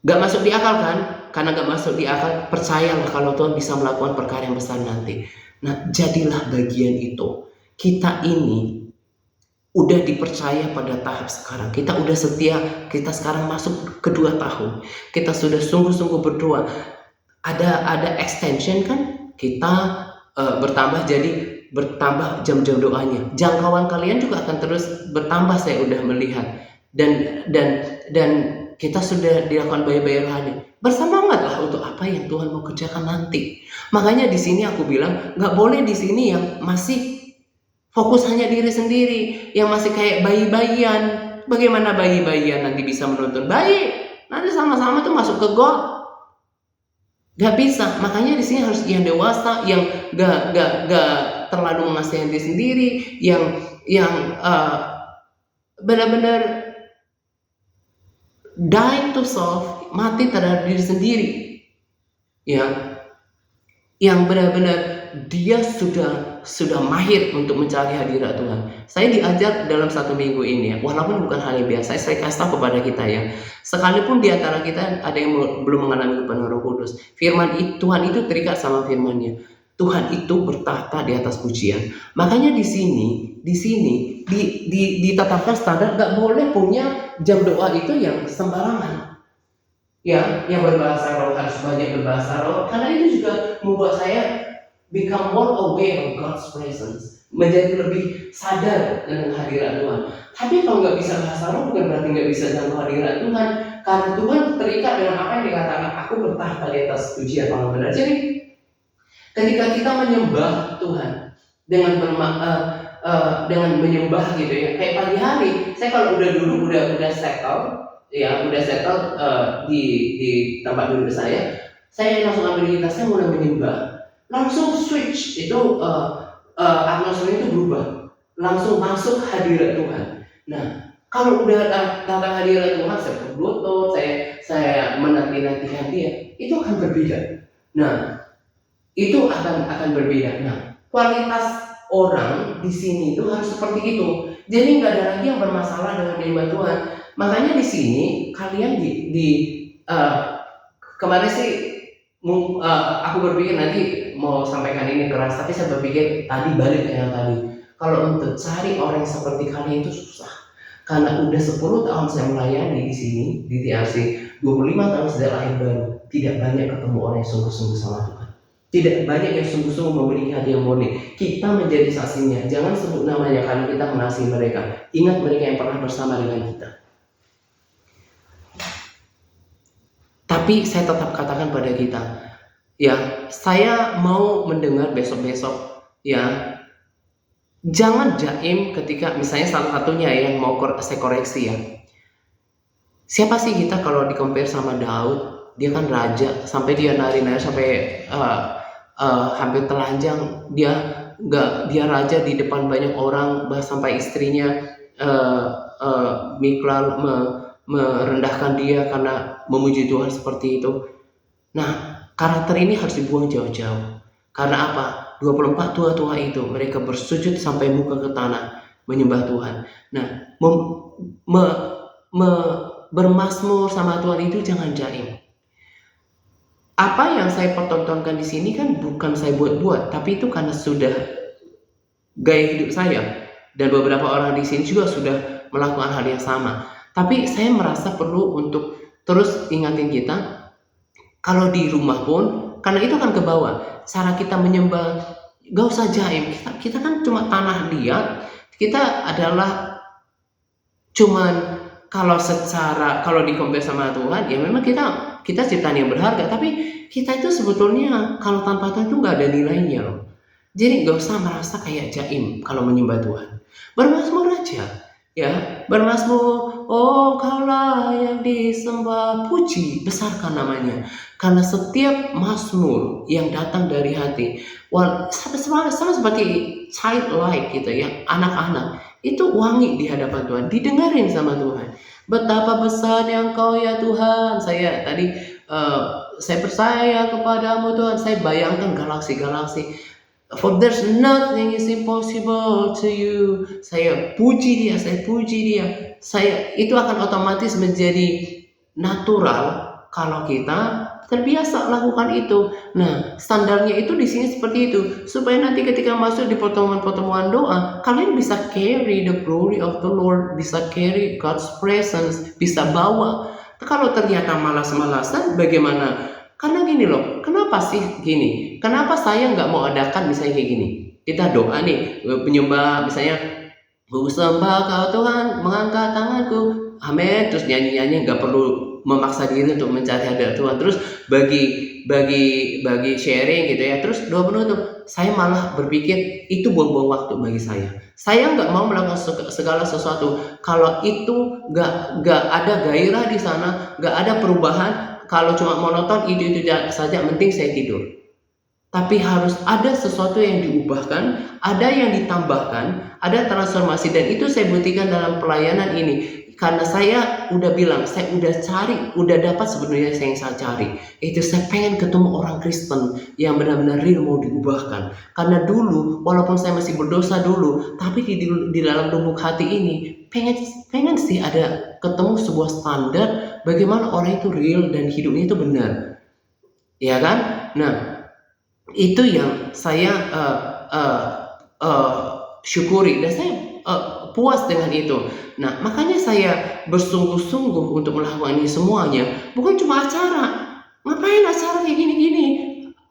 Gak masuk di akal kan? Karena gak masuk di akal, percayalah kalau Tuhan bisa melakukan perkara yang besar nanti. Nah, jadilah bagian itu. Kita ini udah dipercaya pada tahap sekarang. Kita udah setia, kita sekarang masuk ke 2 tahun. Kita sudah sungguh-sungguh berdoa. Ada extension kan, kita bertambah jam-jam doanya. Jangkauan kalian juga akan terus bertambah, saya udah melihat dan kita sudah dilakukan bayi-bayi rohani, bersemangatlah untuk apa yang Tuhan mau kerjakan nanti. Makanya di sini aku bilang, nggak boleh di sini yang masih fokus hanya diri sendiri, yang masih kayak bayi-bayian. Bagaimana bayi-bayian nanti bisa menuntun bayi? Nanti sama-sama tuh masuk ke God. Gak bisa. Makanya di sini harus yang dewasa, yang gak terlalu mengasihani diri sendiri, yang benar-benar dying to self, mati terhadap diri sendiri, ya, yang benar-benar dia sudah mahir untuk mencari hadirat Tuhan. Saya diajar dalam 1 minggu ini ya, walaupun bukan hal yang biasa, saya kasih tahu kepada kita ya, sekalipun di antara kita ada yang belum mengalami kepenuhan Roh Kudus, Tuhan itu terikat sama firman-Nya. Tuhan itu bertahta di atas pujian. Makanya di sini ditetapkan standar, gak boleh punya jam doa itu yang sembarangan. Ya, yang berbahasa roh harus banyak berbahasa roh, karena itu juga membuat saya become more aware of God's presence, menjadi lebih sadar dengan hadirat Tuhan. Tapi kalau nggak bisa bahasa roh, bukan berarti nggak bisa jangkau hadirat Tuhan, karena Tuhan terikat dengan apa yang dikatakan, aku bertahta di atas pujian Allah benar. Jadi ketika kita menyembah Tuhan dengan menyembah gitu ya, kayak pagi hari, saya kalau udah settle di tempat duduk saya langsung ambil gitar, saya mulai menyembah, langsung switch itu atmosfer itu berubah, langsung masuk hadirat Tuhan. Nah, kalau udah datang hadirat Tuhan, saya berlutut, saya menanti-nantikan dia, itu akan berbeda. Nah, itu akan berbeda. Nah, kualitas orang di sini itu harus seperti itu. Jadi nggak ada lagi yang bermasalah dengan menyembah Tuhan. Makanya di sini kalian kemarin sih aku berpikir nanti mau sampaikan ini keras, tapi saya berpikir tadi balik ke yang tadi. Kalau untuk cari orang seperti kalian itu susah. Karena udah 10 tahun saya melayani di sini di TRC, 25 tahun sejak lahir baru, tidak banyak ketemu orang yang sungguh-sungguh sama Tuhan. Tidak banyak yang sungguh-sungguh memiliki hati yang murni. Kita menjadi saksinya. Jangan sebut namanya karena kita mengasihi mereka. Ingat mereka yang pernah bersama dengan kita. Tapi saya tetap katakan pada kita, ya, saya mau mendengar besok-besok, ya, jangan jaim ketika misalnya salah satunya yang mau saya koreksi ya. Siapa sih kita kalau di-compare sama Daud? Dia kan raja, sampai dia nari-nari sampai hampir telanjang. Dia raja di depan banyak orang, bahkan sampai istrinya Mikal merendahkan dia karena memuji Tuhan seperti itu. Nah, karakter ini harus dibuang jauh-jauh. Karena apa? 24 tua-tua itu mereka bersujud sampai muka ke tanah menyembah Tuhan. Nah, bermasmur sama Tuhan itu jangan jaim. Apa yang saya pertontonkan di sini kan bukan saya buat-buat, tapi itu karena sudah gaya hidup saya, dan beberapa orang di sini juga sudah melakukan hal yang sama. Tapi saya merasa perlu untuk terus ingatin kita, kalau di rumah pun, karena itu kan ke bawah, cara kita menyembah, gak usah jaim. Kita kan cuma tanah liat, kita adalah cuman kalau di-compare sama Tuhan, ya memang kita ciptaan yang berharga, tapi kita itu sebetulnya kalau tanpa Tuhan itu gak ada nilainya loh. Jadi gak usah merasa kayak jaim kalau menyembah Tuhan. Bermasmur aja. Ya, bermasmur, oh kaulah yang disembah, puji, besarkan namanya. Karena setiap mazmur yang datang dari hati, sama seperti childlike gitu ya, anak-anak, itu wangi di hadapan Tuhan, didengarin sama Tuhan. Betapa besarnya Engkau ya Tuhan. Saya percaya kepadamu Tuhan. Saya bayangkan galaksi-galaksi. For there's nothing is impossible to you. Saya puji dia. Itu akan otomatis menjadi natural kalau kita terbiasa lakukan itu. Nah, standarnya itu di sini seperti itu, supaya nanti ketika masuk di pertemuan-pertemuan doa, kalian bisa carry the glory of the Lord, bisa carry God's presence, bisa bawa. Kalau ternyata malas-malasan, bagaimana? Karena gini loh, kenapa sih gini? Kenapa saya nggak mau adakan misalnya kayak gini? Kita doa nih, penyembah misalnya, ku sembah kau Tuhan, mengangkat tanganku, amin. Terus nyanyi-nyanyi nggak perlu memaksa diri untuk mencari hadirat Tuhan. Terus bagi sharing gitu ya. Terus doa penutup, saya malah berpikir itu buang-buang waktu bagi saya. Saya nggak mau melakukan segala sesuatu kalau itu nggak ada gairah di sana, nggak ada perubahan. Kalau cuma monoton itu saja, penting saya tidur. Tapi harus ada sesuatu yang diubahkan, ada yang ditambahkan, ada transformasi, dan itu saya buktikan dalam pelayanan ini. Karena saya udah bilang, saya udah cari, udah dapat sebenarnya yang saya cari. Itu saya pengen ketemu orang Kristen yang benar-benar real mau diubahkan. Karena dulu, walaupun saya masih berdosa dulu, tapi di dalam lubuk hati ini, pengen sih ada ketemu sebuah standar bagaimana orang itu real dan hidupnya itu benar. Ya kan? Nah, itu yang saya syukuri dan saya puas dengan itu. Nah, makanya saya bersungguh-sungguh untuk melakukan ini semuanya. Bukan cuma acara. Ngapain acara kayak gini-gini?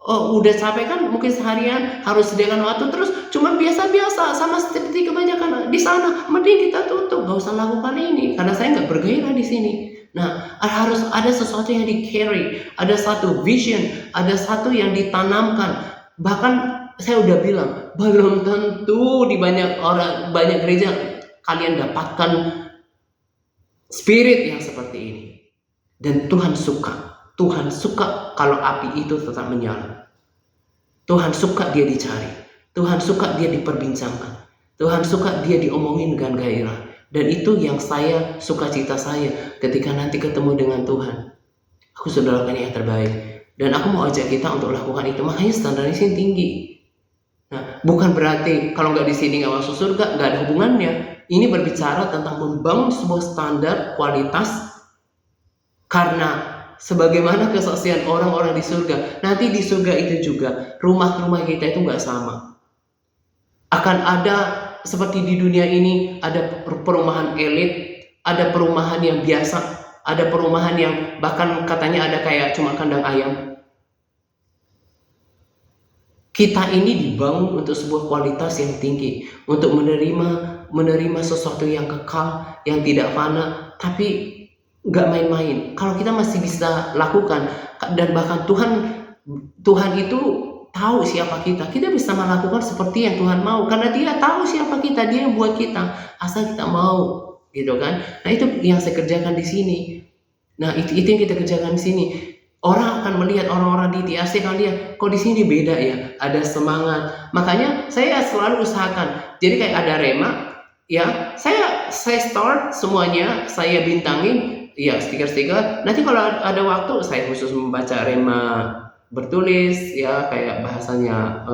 Udah capek kan, mungkin seharian harus sediakan waktu terus cuma biasa-biasa sama seperti kebanyakan di sana. Mending kita tutup, gak usah lakukan ini karena saya nggak bergairah di sini. Nah, harus ada sesuatu yang di carry, ada satu vision, ada satu yang ditanamkan. Bahkan saya udah bilang, belum tentu di banyak gereja kalian dapatkan spirit yang seperti ini. Dan Tuhan suka kalau api itu tetap menyala. Tuhan suka dia dicari. Tuhan suka dia diperbincangkan. Tuhan suka dia diomongin dengan gairah. Dan itu yang saya, sukacita saya ketika nanti ketemu dengan Tuhan. Aku sudah lakukan yang terbaik. Dan aku mau ajak kita untuk lakukan itu. Makanya standarnya sih tinggi. Nah, bukan berarti kalau nggak di sini nggak masuk surga, nggak ada hubungannya. Ini berbicara tentang membangun sebuah standar kualitas. Karena sebagaimana kesaksian orang-orang di surga, nanti di surga itu juga rumah-rumah kita itu nggak sama. Akan ada seperti di dunia ini, ada perumahan elit, ada perumahan yang biasa, ada perumahan yang bahkan katanya ada kayak cuma kandang ayam. Kita ini dibangun untuk sebuah kualitas yang tinggi, untuk menerima sesuatu yang kekal, yang tidak fana, tapi nggak main-main. Kalau kita masih bisa lakukan, dan bahkan Tuhan itu tahu siapa kita bisa melakukan seperti yang Tuhan mau, karena Dia tahu siapa kita, Dia yang buat kita, asal kita mau, gitu kan? Nah, itu yang saya kerjakan di sini. Nah, itu yang kita kerjakan di sini. Orang akan melihat, orang-orang di TRC akan lihat, kok di sini beda ya, ada semangat. Makanya saya selalu usahakan. Jadi kayak ada rema, ya saya start semuanya, saya bintangin, ya stiker-stiker. Nanti kalau ada waktu, saya khusus membaca rema bertulis, ya kayak bahasanya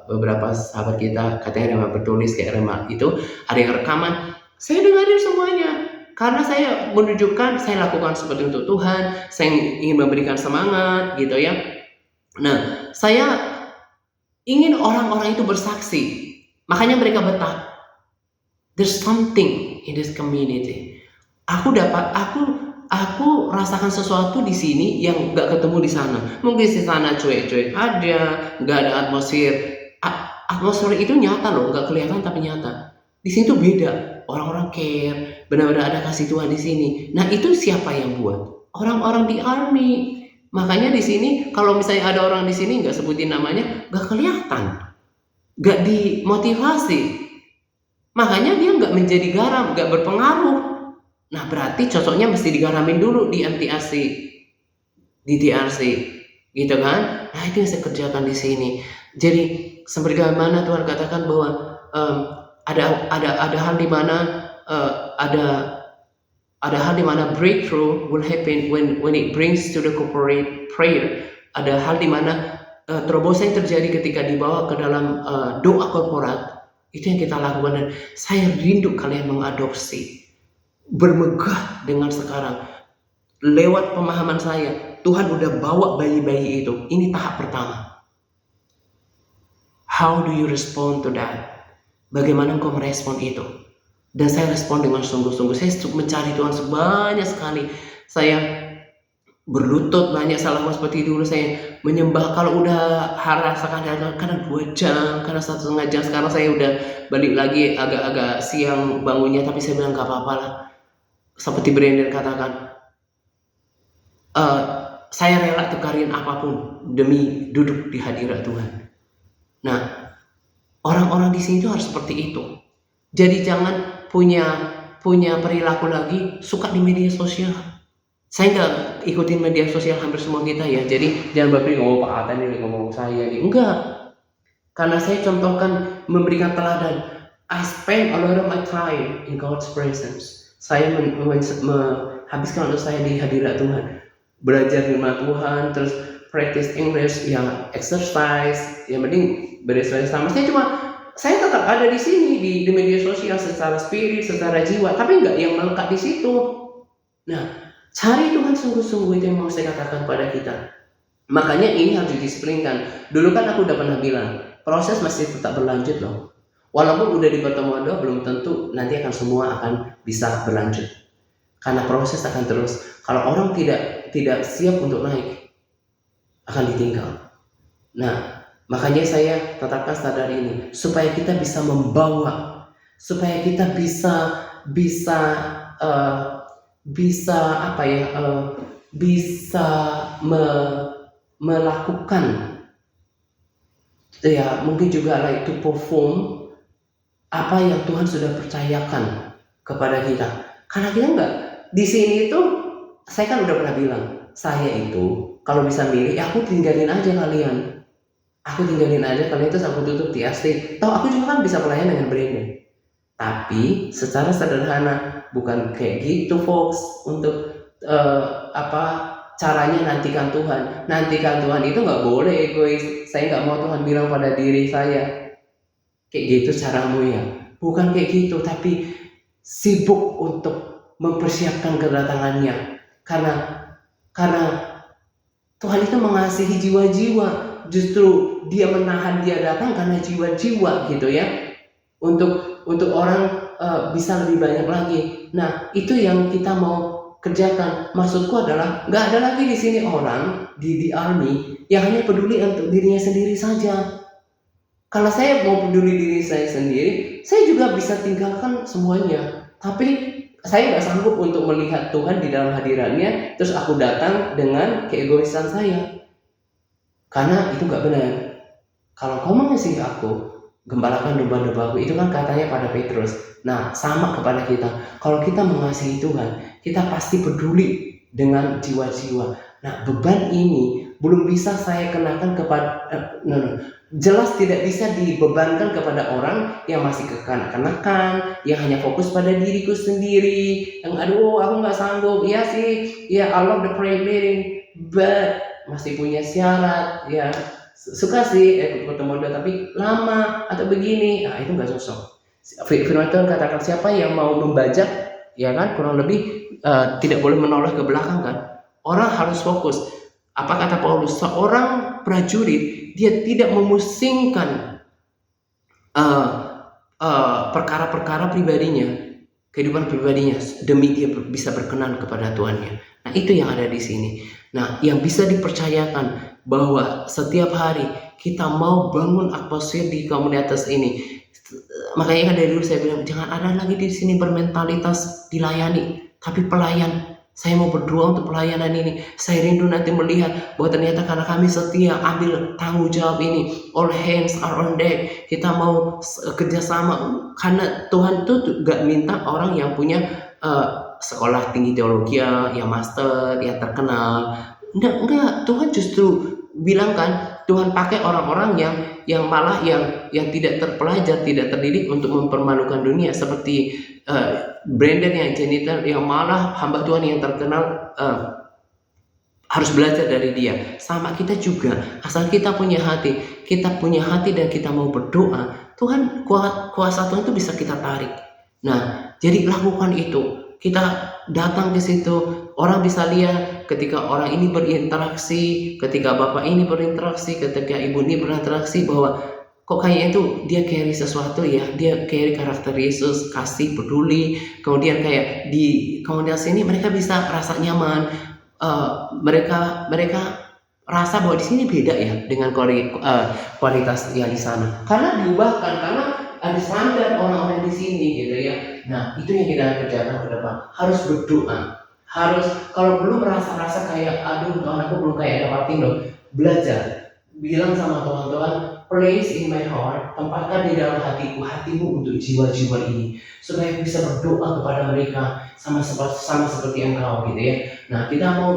beberapa sahabat kita katanya rema bertulis, kayak rema itu ada yang rekaman. Saya dengerin semuanya. Karena saya menunjukkan, saya lakukan seperti untuk Tuhan, saya ingin memberikan semangat, gitu ya. Nah, saya ingin orang-orang itu bersaksi, makanya mereka betah. There's something in this community. Aku rasakan sesuatu di sini yang nggak ketemu di sana. Mungkin di sana cuek-cuek ada, nggak ada atmosfer. Atmosfer itu nyata loh, nggak kelihatan tapi nyata. Di sini tuh beda. Orang-orang care, benar-benar ada kasih Tuhan di sini. Nah, itu siapa yang buat? Orang-orang di army. Makanya di sini kalau misalnya ada orang di sini nggak sebutin namanya, nggak kelihatan, nggak dimotivasi. Makanya dia nggak menjadi garam, nggak berpengaruh. Nah, berarti cocoknya mesti digaramin dulu di MTRC, di TRC, gitu kan? Nah, itu yang saya kerjakan di sini. Jadi sebagaimana Tuhan katakan bahwa ada hal di mana ada hal di mana breakthrough will happen when it brings to the corporate prayer. Ada hal di mana terobosan yang terjadi ketika dibawa ke dalam doa korporat. Itu yang kita lakukan, dan saya rindu kalian mengadopsi, bermegah dengan sekarang. Lewat pemahaman saya, Tuhan udah bawa bayi-bayi itu. Ini tahap pertama. How do you respond to that? Bagaimana engkau merespon itu? Dan saya respon dengan sungguh-sungguh. Saya mencari Tuhan sebanyak sekali. Saya berlutut banyak, salah seperti dulu. Saya menyembah kalau udah rasakan kadang 2 jam, kadang 1,5 jam. Sekarang saya udah balik lagi agak-agak siang bangunnya, tapi saya bilang gak apa-apa lah. Seperti Brandon katakan, eh, saya rela tukarin apapun demi duduk di hadirat Tuhan. Nah, orang-orang di sini tuh harus seperti itu. Jadi jangan punya perilaku lagi suka di media sosial. Saya nggak ikutin media sosial hampir semua kita ya. Jadi jangan berpikir Pak Atan ini ngomong saya nih. Enggak. Karena saya contohkan memberikan teladan. I spend a lot of my time in God's presence. Saya menghabiskan waktu saya di hadirat Tuhan. Belajar firman Tuhan, terus practice English, ya exercise, yang penting beres-beres sama. Saya tetap ada di sini di media sosial secara spirit, secara jiwa, tapi nggak yang melekat di situ. Nah, cari Tuhan sungguh-sungguh, itu yang mau saya katakan pada kita. Makanya ini harus didisiplinkan. Dulu kan aku udah pernah bilang, proses masih tetap berlanjut loh. Walaupun udah di pertemuan doa, belum tentu nanti semua akan bisa berlanjut. Karena proses akan terus. Kalau orang tidak siap untuk naik, akan ditinggal. Nah, makanya saya tetapkan standar ini supaya kita bisa membawa, supaya kita bisa melakukan, ya mungkin juga like to perform apa yang Tuhan sudah percayakan kepada kita. Karena kita enggak di sini itu, saya kan udah pernah bilang, saya itu kalau bisa milih, aku tinggalin aja kalian. Aku tinggalin aja kalian, terus aku tutup di asli. Tahu aku juga kan bisa pelayan dengan Brandon. Tapi secara sederhana, bukan kayak gitu folks. Untuk caranya nantikan Tuhan. Nantikan Tuhan itu nggak boleh egois. Saya nggak mau Tuhan bilang pada diri saya, kayak gitu caramu ya. Bukan kayak gitu, tapi sibuk untuk mempersiapkan kedatangannya. Karena Tuhan itu mengasihi jiwa-jiwa. Justru dia menahan dia datang karena jiwa-jiwa gitu ya. Untuk orang bisa lebih banyak lagi. Nah, itu yang kita mau kerjakan. Maksudku adalah nggak ada lagi di sini orang di army yang hanya peduli untuk dirinya sendiri saja. Kalau saya mau peduli diri saya sendiri, saya juga bisa tinggalkan semuanya. Tapi saya nggak sanggup untuk melihat Tuhan di dalam hadiratnya, terus aku datang dengan keegoisan saya. Karena itu nggak benar. Kalau kau mengasihi aku, gembalakan domba-dombaku, itu kan katanya pada Petrus. Nah, sama kepada kita. Kalau kita mengasihi Tuhan, kita pasti peduli dengan jiwa-jiwa. Nah, beban ini belum bisa saya kenakan kepada jelas tidak bisa dibebankan kepada orang yang masih kekanak-kanakan, yang hanya fokus pada diriku sendiri, yang aduh aku nggak sanggup, ya sih, ya I love the prayer meeting, but masih punya syarat, ya suka sih pertemuan doa tapi lama atau begini, nah itu nggak cocok. Firman Tuhan katakan siapa yang mau membajak, ya kan kurang lebih tidak boleh menoleh ke belakang kan. Orang harus fokus. Apa kata Paulus? Seorang prajurit dia tidak memusingkan perkara-perkara pribadinya, kehidupan pribadinya demi dia bisa berkenan kepada Tuhannya. Nah itu yang ada di sini. Nah yang bisa dipercayakan bahwa setiap hari kita mau bangun atmosfer di komunitas ini. Makanya kan dari dulu saya bilang jangan ada lagi di sini bermentalitas dilayani, tapi pelayan. Saya mau berdoa untuk pelayanan ini. Saya rindu nanti melihat bahwa ternyata karena kami setia ambil tanggung jawab ini, all hands are on deck. Kita mau kerjasama karena Tuhan tuh gak minta orang yang punya sekolah tinggi teologi, yang master, yang terkenal. Enggak. Tuhan justru bilang kan, Tuhan pakai orang-orang yang malah yang tidak terpelajar, tidak terdidik untuk mempermalukan dunia, seperti Brandon yang janitor, yang malah hamba Tuhan yang terkenal harus belajar dari dia. Sama kita juga, asal kita punya hati dan kita mau berdoa, Tuhan, kuasa Tuhan itu bisa kita tarik. Nah, jadi lakukan itu. Kita datang ke situ, orang bisa lihat ketika orang ini berinteraksi, ketika bapak ini berinteraksi, ketika ibu ini berinteraksi, bahwa kok kayaknya itu dia carry sesuatu ya, dia carry karakter Yesus, kasih, peduli. Kemudian kayak di komunitas ini mereka bisa rasa nyaman, mereka rasa bahwa di sini beda ya dengan kualitas yang di sana, karena diubahkan, karena ada standar orang-orang di sini gitu ya. Nah itu yang kita kerjakan ke depan, harus berdoa, Harus, kalau belum merasa kayak aduh Tuhan aku belum kayak dapat loh, belajar bilang sama Tuhan, place in my heart, tempatkan di dalam hatimu untuk jiwa-jiwa ini, supaya bisa berdoa kepada mereka sama seperti engkau gitu ya. Nah, kita mau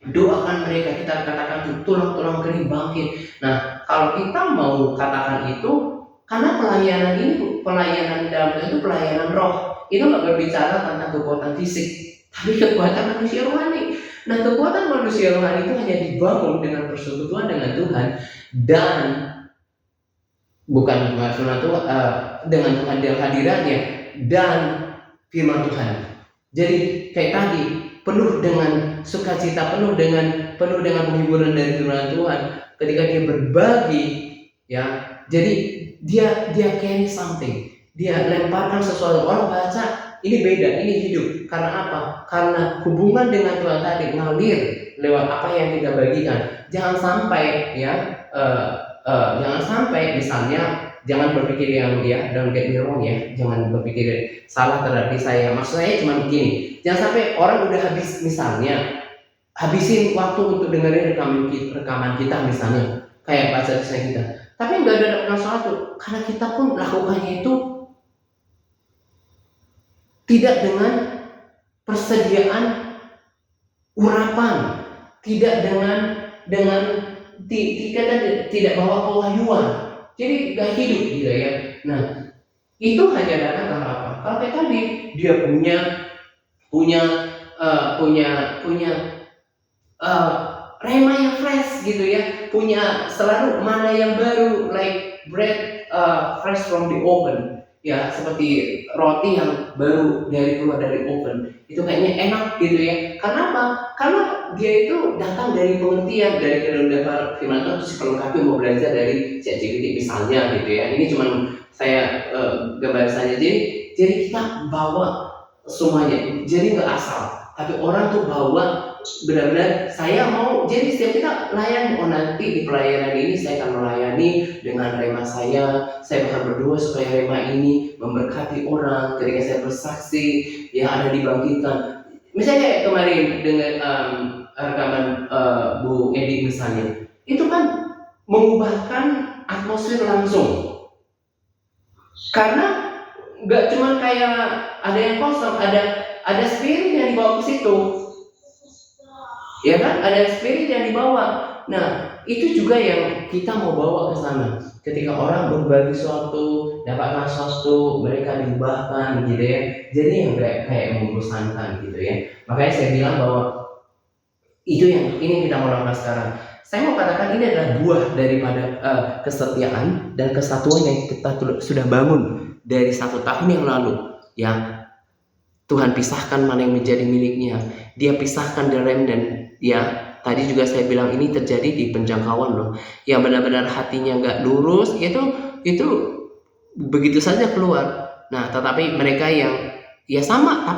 doakan mereka, kita katakan tulang-tulang kering bangkit. Nah, kalau kita mau katakan itu, karena pelayanan dalam itu pelayanan roh, itu nggak berbicara tentang kekuatan fisik, tapi kekuatan manusia rohani. Nah, kekuatan manusia rohani itu hanya dibangun dengan persekutuan dengan Tuhan, dan bukan dengan Tuhan dalam hadiratnya dan firman Tuhan. Jadi kayak tadi, penuh dengan sukacita, penuh dengan penghiburan dari firman Tuhan. Ketika dia berbagi, ya, jadi dia carry something, dia lemparkan sesuatu. Orang baca, ini beda, ini hidup. Karena apa? Karena hubungan dengan Tuhan tadi ngalir lewat apa yang kita bagikan. Jangan sampai jangan sampai misalnya, jangan berpikir yang don't get me wrong ya, jangan berpikir salah terhadap saya. Maksud saya cuma begini, jangan sampai orang udah habisin waktu untuk dengerin rekaman kita misalnya, kayak baca kisah kita, tapi nggak ada sesuatu, karena kita pun lakukannya itu tidak dengan persediaan urapan, tidak tidak bawa pewahyuan, jadi gak hidup gitu ya. Nah, itu hanya datang karena apa? Kalau kayak tadi, dia punya rema yang fresh gitu ya, punya selalu mana yang baru, like bread fresh from the oven, ya, seperti roti yang baru keluar dari oven, itu kayaknya enak gitu ya. Karena apa? Karena dia itu datang dari pengertian, dari kerendahan firman Tuhan, terus pelengkapi mau belajar dari ChatGPT misalnya gitu ya. Ini cuma saya gambar saja. Jadi kita bawa semuanya, jadi nggak asal, tapi orang tuh bawa benar-benar, saya mau, jadi setiap kita layani, nanti di pelayanan ini saya akan melayani dengan rema saya akan berdoa supaya rema ini memberkati orang ketika saya bersaksi yang ada dibangkitkan. Misalnya kayak kemarin dengan rekaman Bu Edi misalnya, itu kan mengubahkan atmosfer langsung, karena nggak cuma kayak ada yang kosong, ada spirit yang dibawa ke situ, ya kan, ada spirit yang dibawa. Nah, itu juga yang kita mau bawa ke sana. Ketika orang berbagi sesuatu, dapatkan sesuatu, mereka diubahkan gitu ya. Jadi yang kayak membosankan gitu ya. Makanya saya bilang bahwa itu yang ini kita mau lakukan sekarang. Saya mau katakan ini adalah buah daripada kesetiaan dan kesatuan yang kita sudah bangun dari 1 tahun yang lalu, ya. Tuhan pisahkan mana yang menjadi miliknya. Dia pisahkan the remnant, ya. Tadi juga saya bilang ini terjadi di penjangkauan loh. Yang benar-benar hatinya nggak lurus, itu begitu saja keluar. Nah, tetapi mereka yang ya sama,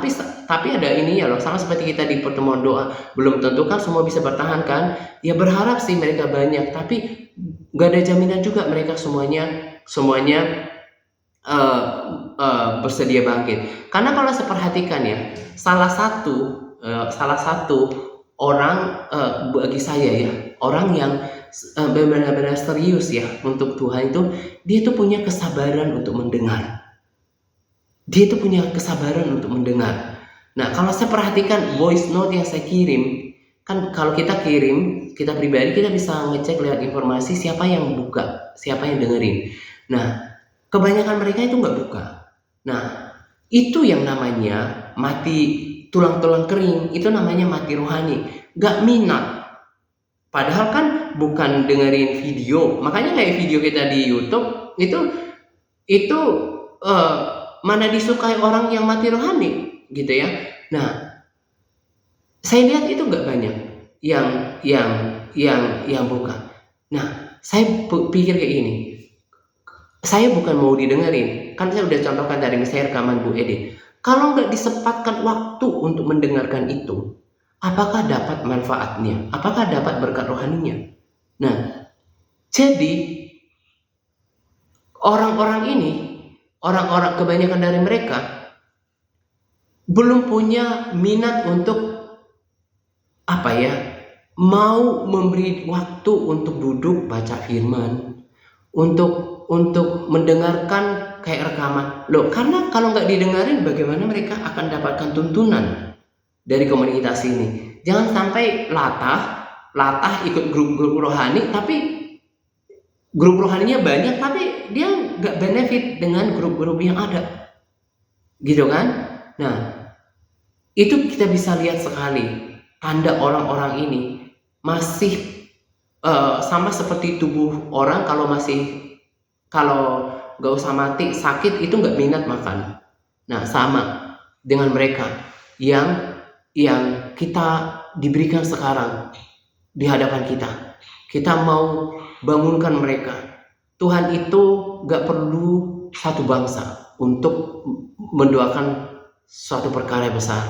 tapi ada ini ya loh, sama seperti kita di pertemuan doa, belum tentu kan semua bisa bertahan kan. Ya berharap sih mereka banyak, tapi nggak ada jaminan juga mereka semuanya bersedia bangkit. Karena kalau saya perhatikan ya, salah satu orang bagi saya ya, orang yang benar-benar serius ya untuk Tuhan itu, dia tuh punya kesabaran untuk mendengar. Nah, kalau saya perhatikan voice note yang saya kirim, kan kalau kita pribadi, kita bisa ngecek lihat informasi siapa yang buka, siapa yang dengerin. Nah, kebanyakan mereka itu nggak buka. Nah, itu yang namanya mati tulang-tulang kering, itu namanya mati rohani, nggak minat. Padahal kan bukan dengerin video, makanya kayak video kita di YouTube itu mana disukai orang yang mati rohani gitu ya. Nah, saya lihat itu nggak banyak yang buka. Nah, saya pikir kayak ini. Saya bukan mau didengerin, kan saya udah contohkan dari misalnya rekaman Bu Edi. Kalau nggak disempatkan waktu untuk mendengarkan itu, apakah dapat manfaatnya? Apakah dapat berkat rohaninya? Nah, jadi orang-orang kebanyakan dari mereka belum punya minat untuk mau memberi waktu untuk duduk baca firman, untuk mendengarkan kayak rekaman loh, karena kalau nggak didengarin bagaimana mereka akan dapatkan tuntunan dari komunitas ini. Jangan sampai latah ikut grup-grup rohani, tapi grup rohaninya banyak tapi dia nggak benefit dengan grup-grup yang ada, gitu kan. Nah, itu kita bisa lihat sekali tanda orang-orang ini masih sama seperti tubuh orang, kalau nggak usah mati sakit itu nggak minat makan. Nah, sama dengan mereka yang kita diberikan sekarang di hadapan kita mau bangunkan mereka. Tuhan itu nggak perlu satu bangsa untuk mendoakan suatu perkara besar.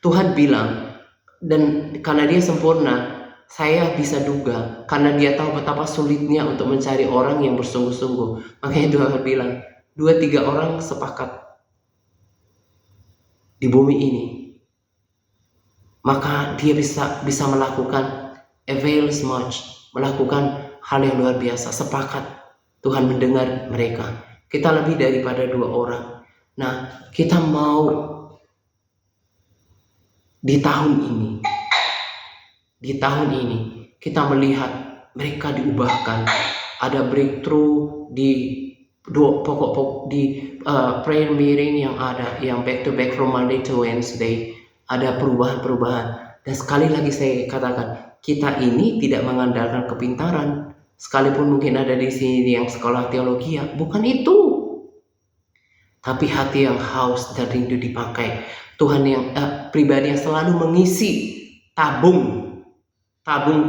Tuhan bilang, dan karena dia sempurna, saya bisa duga, karena dia tahu betapa sulitnya untuk mencari orang yang bersungguh-sungguh. Makanya Tuhan bilang, 2-3 orang sepakat di bumi ini, maka dia bisa melakukan avails much, melakukan hal yang luar biasa. Sepakat, Tuhan mendengar mereka. Kita lebih daripada 2 orang. Nah, kita mau di tahun ini kita melihat mereka diubahkan, ada breakthrough di prayer meeting yang ada, yang back to back from Monday to Wednesday, ada perubahan. Dan sekali lagi saya katakan, kita ini tidak mengandalkan kepintaran, sekalipun mungkin ada di sini yang sekolah teologi, bukan itu, tapi hati yang haus dan rindu dipakai. Tuhan yang pribadi yang selalu mengisi tabung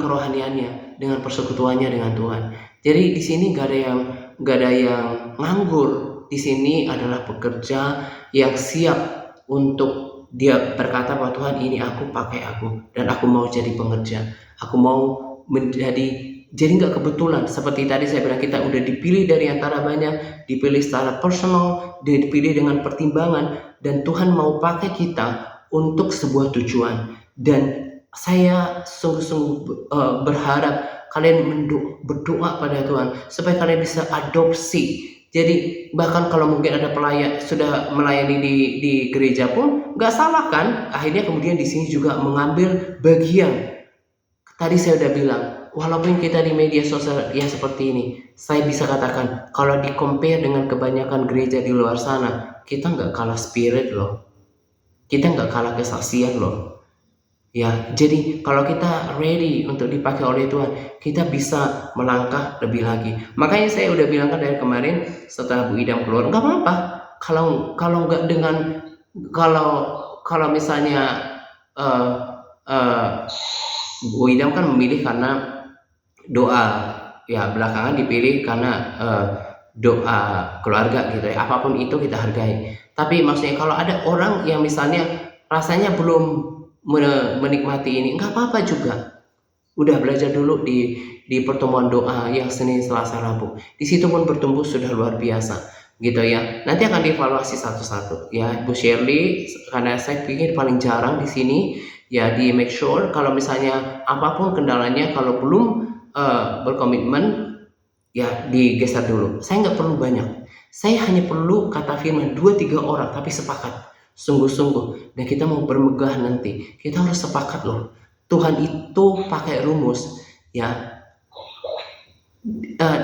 kerohaniannya dengan persekutuannya dengan Tuhan. Jadi di sini gak ada yang nganggur. Di sini adalah pekerja yang siap untuk dia berkata bahwa Tuhan, ini aku, pakai aku, dan aku mau jadi pengerja. Aku mau jadi nggak kebetulan. Seperti tadi saya bilang, kita udah dipilih dari antara banyak, dipilih secara personal, dipilih dengan pertimbangan, dan Tuhan mau pakai kita untuk sebuah tujuan. Dan saya sungguh-sungguh berharap kalian berdoa pada Tuhan supaya kalian bisa adopsi. Jadi bahkan kalau mungkin ada pelayan sudah melayani di gereja pun nggak salah kan, akhirnya kemudian di sini juga mengambil bagian. Tadi saya udah bilang, walaupun kita di media sosial yang seperti ini, saya bisa katakan kalau di compare dengan kebanyakan gereja di luar sana, kita nggak kalah spirit loh, kita nggak kalah kesaksian loh. Ya, jadi kalau kita ready untuk dipakai oleh Tuhan, kita bisa melangkah lebih lagi. Makanya saya udah bilang kan dari kemarin setelah Bu Idam keluar, nggak apa-apa kalau nggak dengan kalau misalnya Bu Idam kan memilih karena doa, ya belakangan dipilih karena doa keluarga gitu ya. Apapun itu kita hargai. Tapi maksudnya kalau ada orang yang misalnya rasanya belum menikmati ini, nggak apa-apa juga. Udah belajar dulu di pertemuan doa yang Senin, Selasa, Rabu. Di situ pun bertumbuh sudah luar biasa, gitu ya. Nanti akan dievaluasi satu-satu ya, Bu Shirley, karena saya pikir paling jarang di sini ya, di make sure kalau misalnya apapun kendalanya, kalau belum berkomitmen ya digeser dulu. Saya nggak perlu banyak. Saya hanya perlu kata firman 2-3 orang tapi sepakat sungguh-sungguh, dan kita mau bermegah nanti, kita harus sepakat loh. Tuhan itu pakai rumus ya,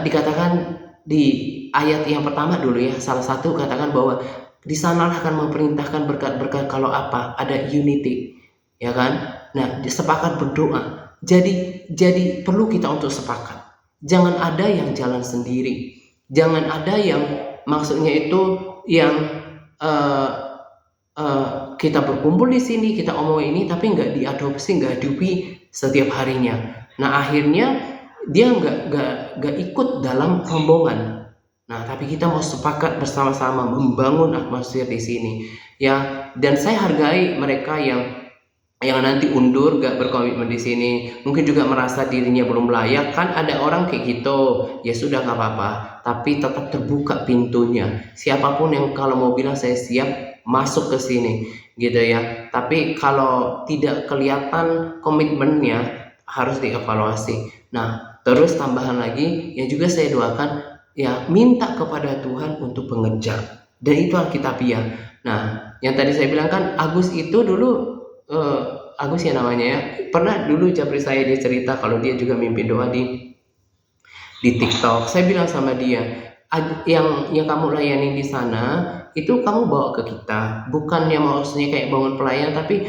dikatakan di ayat yang pertama dulu ya, salah satu katakan bahwa di sanalah akan memerintahkan berkat-berkat kalau apa, ada unity ya kan. Nah, sepakat berdoa. Jadi perlu kita untuk sepakat. Jangan ada yang jalan sendiri, jangan ada yang maksudnya itu yang kita berkumpul di sini, kita omong ini, tapi nggak diadopsi, nggak hidupi setiap harinya. Nah, akhirnya dia nggak ikut dalam rombongan. Nah, tapi kita mau sepakat bersama-sama membangun atmosfer di sini, ya. Dan saya hargai mereka yang nanti undur, nggak berkomitmen di sini. Mungkin juga merasa dirinya belum layak, kan ada orang kayak gitu. Ya sudah, nggak apa-apa. Tapi tetap terbuka pintunya. Siapapun yang kalau mau bilang saya siap masuk ke sini, gitu ya. Tapi kalau tidak kelihatan komitmennya, harus dievaluasi. Nah, terus tambahan lagi yang juga saya doakan, ya minta kepada Tuhan untuk pengejar, dan itu Alkitabiah. Nah, yang tadi saya bilang kan Agus itu dulu Agus ya namanya ya, pernah dulu japri saya dia cerita kalau dia juga mimpin doa di TikTok. Saya bilang sama dia, yang kamu layani di sana itu kamu bawa ke kita, bukannya maksudnya kayak bangun pelayan, tapi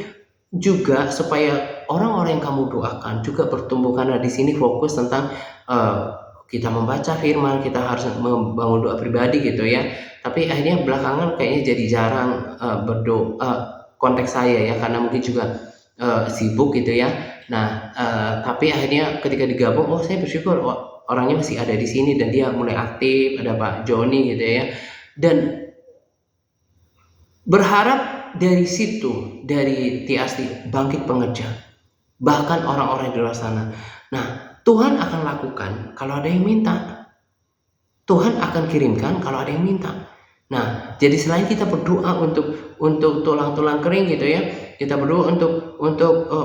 juga supaya orang-orang yang kamu doakan juga bertumbuh, karena di sini fokus tentang kita membaca firman, kita harus membangun doa pribadi gitu ya. Tapi akhirnya belakangan kayaknya jadi jarang berdoa, konteks saya ya, karena mungkin juga sibuk gitu ya. Nah, tapi akhirnya ketika digabung, saya bersyukur orangnya masih ada di sini dan dia mulai aktif, ada Pak Joni gitu ya. Dan berharap dari situ, dari TST bangkit pengejar, bahkan orang-orang di luar sana. Nah, Tuhan akan lakukan kalau ada yang minta. Tuhan akan kirimkan kalau ada yang minta. Nah, jadi selain kita berdoa untuk tulang-tulang kering gitu ya, kita berdoa untuk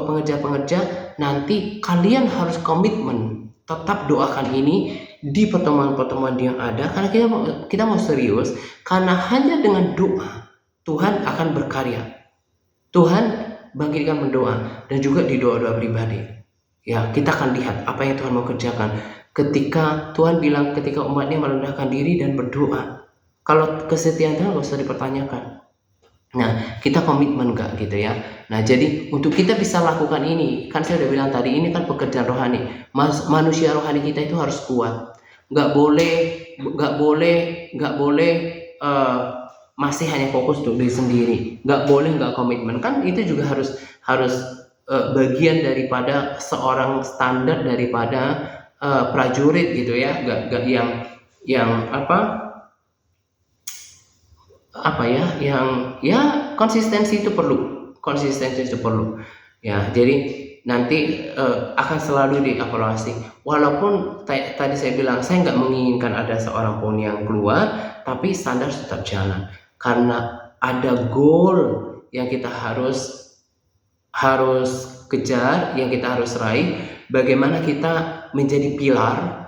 pengejar-pengejar, nanti kalian harus komitmen tetap doakan ini di pertemuan-pertemuan yang ada, karena kita mau serius, karena hanya dengan doa Tuhan akan berkarya. Tuhan bangkitkan mendoa, dan juga di doa-doa pribadi. Ya, kita akan lihat apa yang Tuhan mau kerjakan. Ketika Tuhan bilang ketika umatnya merendahkan diri dan berdoa, kalau kesetiaan Tuhan gak usah dipertanyakan. Nah, kita komitmen gak gitu ya. Nah, jadi untuk kita bisa lakukan ini, kan saya udah bilang tadi, ini kan pekerjaan rohani. Manusia rohani kita itu harus kuat. Gak boleh masih hanya fokus untuk diri sendiri. Gak boleh gak komitmen. Kan itu juga harus bagian daripada seorang standar daripada prajurit gitu ya. Gak yang konsistensi itu perlu ya. Jadi nanti akan selalu dievaluasi, walaupun tadi saya bilang saya nggak menginginkan ada seorang pun yang keluar, tapi standar tetap jalan, karena ada goal yang kita harus kejar, yang kita harus raih. Bagaimana kita menjadi pilar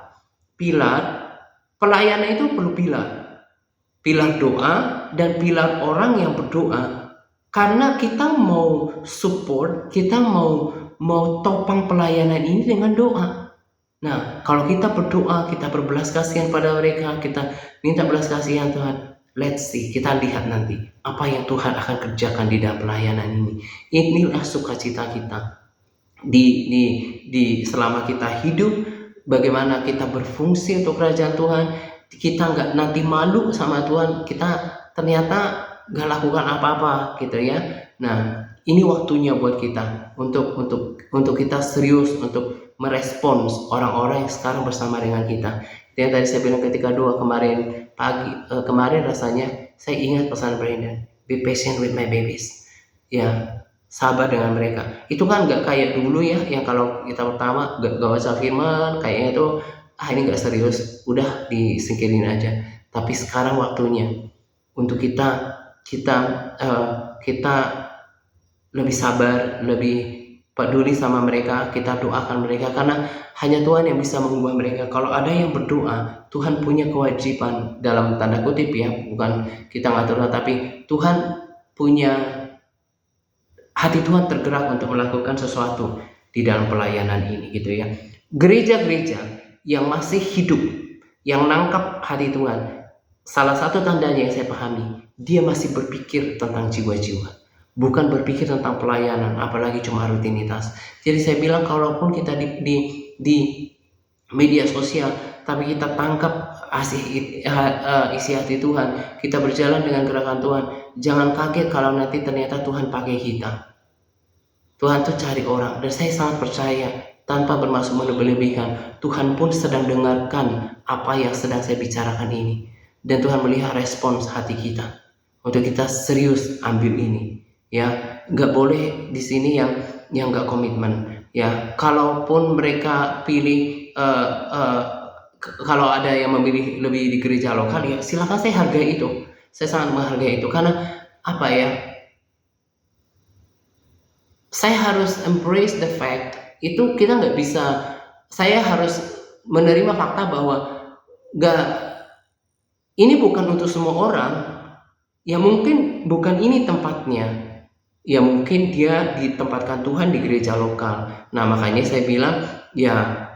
pelayanan, itu perlu pilar doa dan pilar orang yang berdoa, karena kita mau support, kita mau topang pelayanan ini dengan doa. Nah, kalau kita berdoa, kita berbelas kasihan pada mereka, kita minta belas kasihan Tuhan, let's see, kita lihat nanti apa yang Tuhan akan kerjakan di dalam pelayanan ini. Inilah sukacita kita di selama kita hidup, bagaimana kita berfungsi untuk kerajaan Tuhan. Kita nggak nanti malu sama Tuhan, kita ternyata nggak lakukan apa-apa gitu ya. Nah, ini waktunya buat kita untuk kita serius untuk merespons orang-orang yang sekarang bersama dengan kita. Yang tadi saya bilang ketika doa kemarin pagi, kemarin rasanya saya ingat pesan Brandon, be patient with my babies. Ya, sabar dengan mereka. Itu kan nggak kayak dulu ya, yang kalau kita pertama gak baca firman, kayaknya itu ini nggak serius, udah disingkirin aja. Tapi sekarang waktunya untuk kita lebih sabar, lebih peduli sama mereka, kita doakan mereka, karena hanya Tuhan yang bisa mengubah mereka. Kalau ada yang berdoa, Tuhan punya kewajiban, dalam tanda kutip ya, bukan kita ngatur, tapi Tuhan punya, hati Tuhan tergerak untuk melakukan sesuatu di dalam pelayanan ini gitu ya. Gereja-gereja yang masih hidup, yang nangkap hati Tuhan, salah satu tandanya yang saya pahami, dia masih berpikir tentang jiwa-jiwa, bukan berpikir tentang pelayanan, apalagi cuma rutinitas. Jadi saya bilang, kalaupun kita di media sosial, tapi kita tangkap isi hati Tuhan, kita berjalan dengan gerakan Tuhan, jangan kaget kalau nanti ternyata Tuhan pakai kita. Tuhan tuh cari orang, dan saya sangat percaya, tanpa bermaksud berlebihan, Tuhan pun sedang dengarkan apa yang sedang saya bicarakan ini, dan Tuhan melihat respons hati kita untuk kita serius ambil ini ya. Nggak boleh di sini yang nggak komitmen ya. Kalaupun mereka pilih kalau ada yang memilih lebih di gereja lokal, ya silakan, saya hargai itu, saya sangat menghargai itu, karena apa ya, saya harus embrace the fact itu kita nggak bisa. Saya harus menerima fakta bahwa nggak, ini bukan untuk semua orang. Ya mungkin bukan ini tempatnya. Ya mungkin dia ditempatkan Tuhan di gereja lokal. Nah makanya saya bilang ya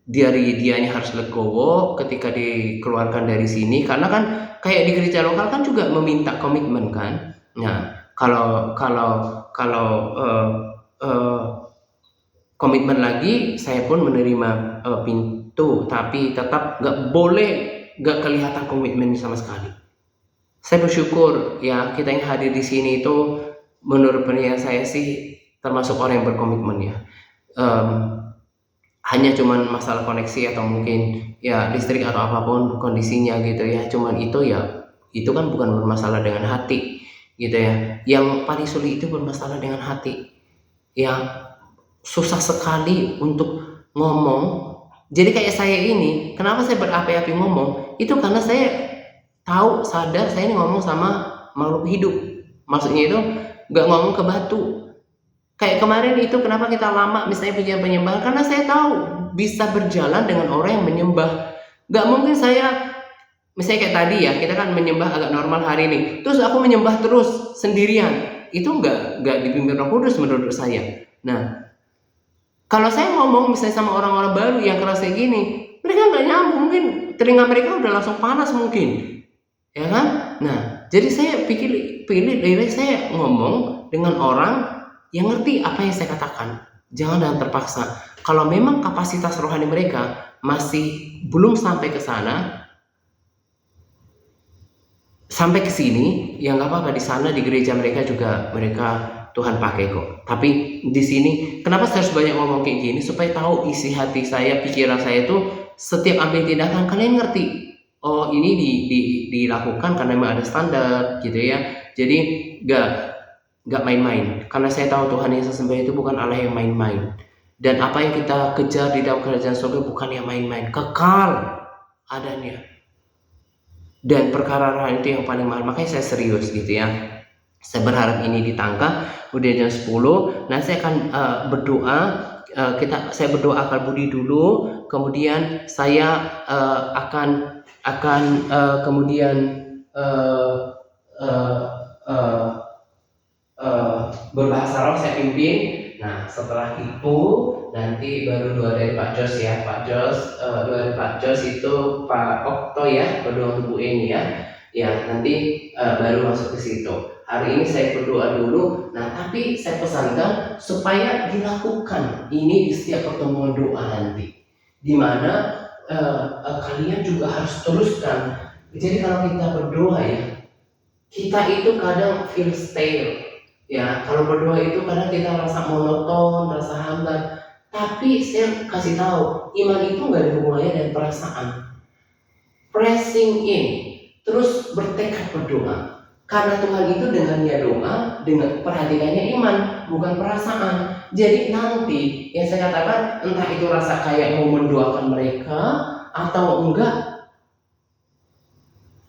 dari dianya harus legowo ketika dikeluarkan dari sini, karena kan kayak di gereja lokal kan juga meminta komitmen kan. Nah kalau komitmen lagi, saya pun menerima pintu, tapi tetap nggak kelihatan komitmen sama sekali. Saya bersyukur ya kita yang hadir di sini itu menurut penilaian saya sih termasuk orang yang berkomitmen ya. Hanya cuman masalah koneksi atau mungkin ya listrik atau apapun kondisinya gitu ya, cuman itu ya itu kan bukan bermasalah dengan hati gitu ya. Yang paling sulit itu bermasalah dengan hati ya, susah sekali untuk ngomong. Jadi kayak saya ini, kenapa saya berapi-api ngomong itu karena saya tahu, sadar saya ini ngomong sama makhluk hidup. Maksudnya itu nggak ngomong ke batu. Kayak kemarin itu kenapa kita lama misalnya pujian penyembahan, karena saya tahu bisa berjalan dengan orang yang menyembah. Nggak mungkin saya misalnya kayak tadi ya, kita kan menyembah agak normal hari ini, terus aku menyembah terus sendirian, itu nggak dipimpin Roh Kudus menurut saya. Nah kalau saya ngomong misalnya sama orang-orang baru yang keras kayak gini, mereka nggak nyambung, mungkin telinga mereka udah langsung panas mungkin. Ya kan? Nah, jadi saya pilih saya ngomong dengan orang yang ngerti apa yang saya katakan. Jangan dengan terpaksa. Kalau memang kapasitas rohani mereka masih belum sampai ke sana, sampai ke sini, ya nggak apa-apa, di sana di gereja mereka juga Tuhan pakai kok. Tapi di sini, kenapa saya harus banyak ngomong kayak gini? Supaya tahu isi hati saya, pikiran saya itu setiap ambil tindakan kalian ngerti. Oh ini dilakukan karena memang ada standar gitu ya. Jadi nggak main-main. Karena saya tahu Tuhan yang saya sembah itu bukan Allah yang main-main. Dan apa yang kita kejar di dalam kerajaan surga bukan yang main-main, kekal adanya. Dan perkara rohani itu yang paling mahal. Makanya saya serius gitu ya. Saya berharap ini ditangkap. Udah jam 10. Nah saya akan berdoa. Saya berdoa akal budi dulu. Kemudian saya akan kemudian berbahasa roh saya pimpin. Nah setelah itu nanti baru doa dari Pak Jos ya. Doa dari Pak Jos itu Pak Okto ya, berdoa untuk Bu Eni ya. Ya nanti baru masuk ke situ. Hari ini saya berdoa dulu. Nah tapi saya pesankan supaya dilakukan ini di setiap pertemuan doa nanti, dimana kalian juga harus teruskan. Jadi kalau kita berdoa ya, kita itu kadang feel stale ya. Kalau berdoa itu kadang kita rasa monoton, rasa hambar. Tapi saya kasih tahu, iman itu nggak ada hubungannya dengan perasaan. Pressing in, terus bertekad berdoa. Karena Tuhan itu dengannya doa, dengan perhatikannya iman, bukan perasaan. Jadi nanti yang saya katakan, entah itu rasa kayak mau mendoakan mereka atau enggak,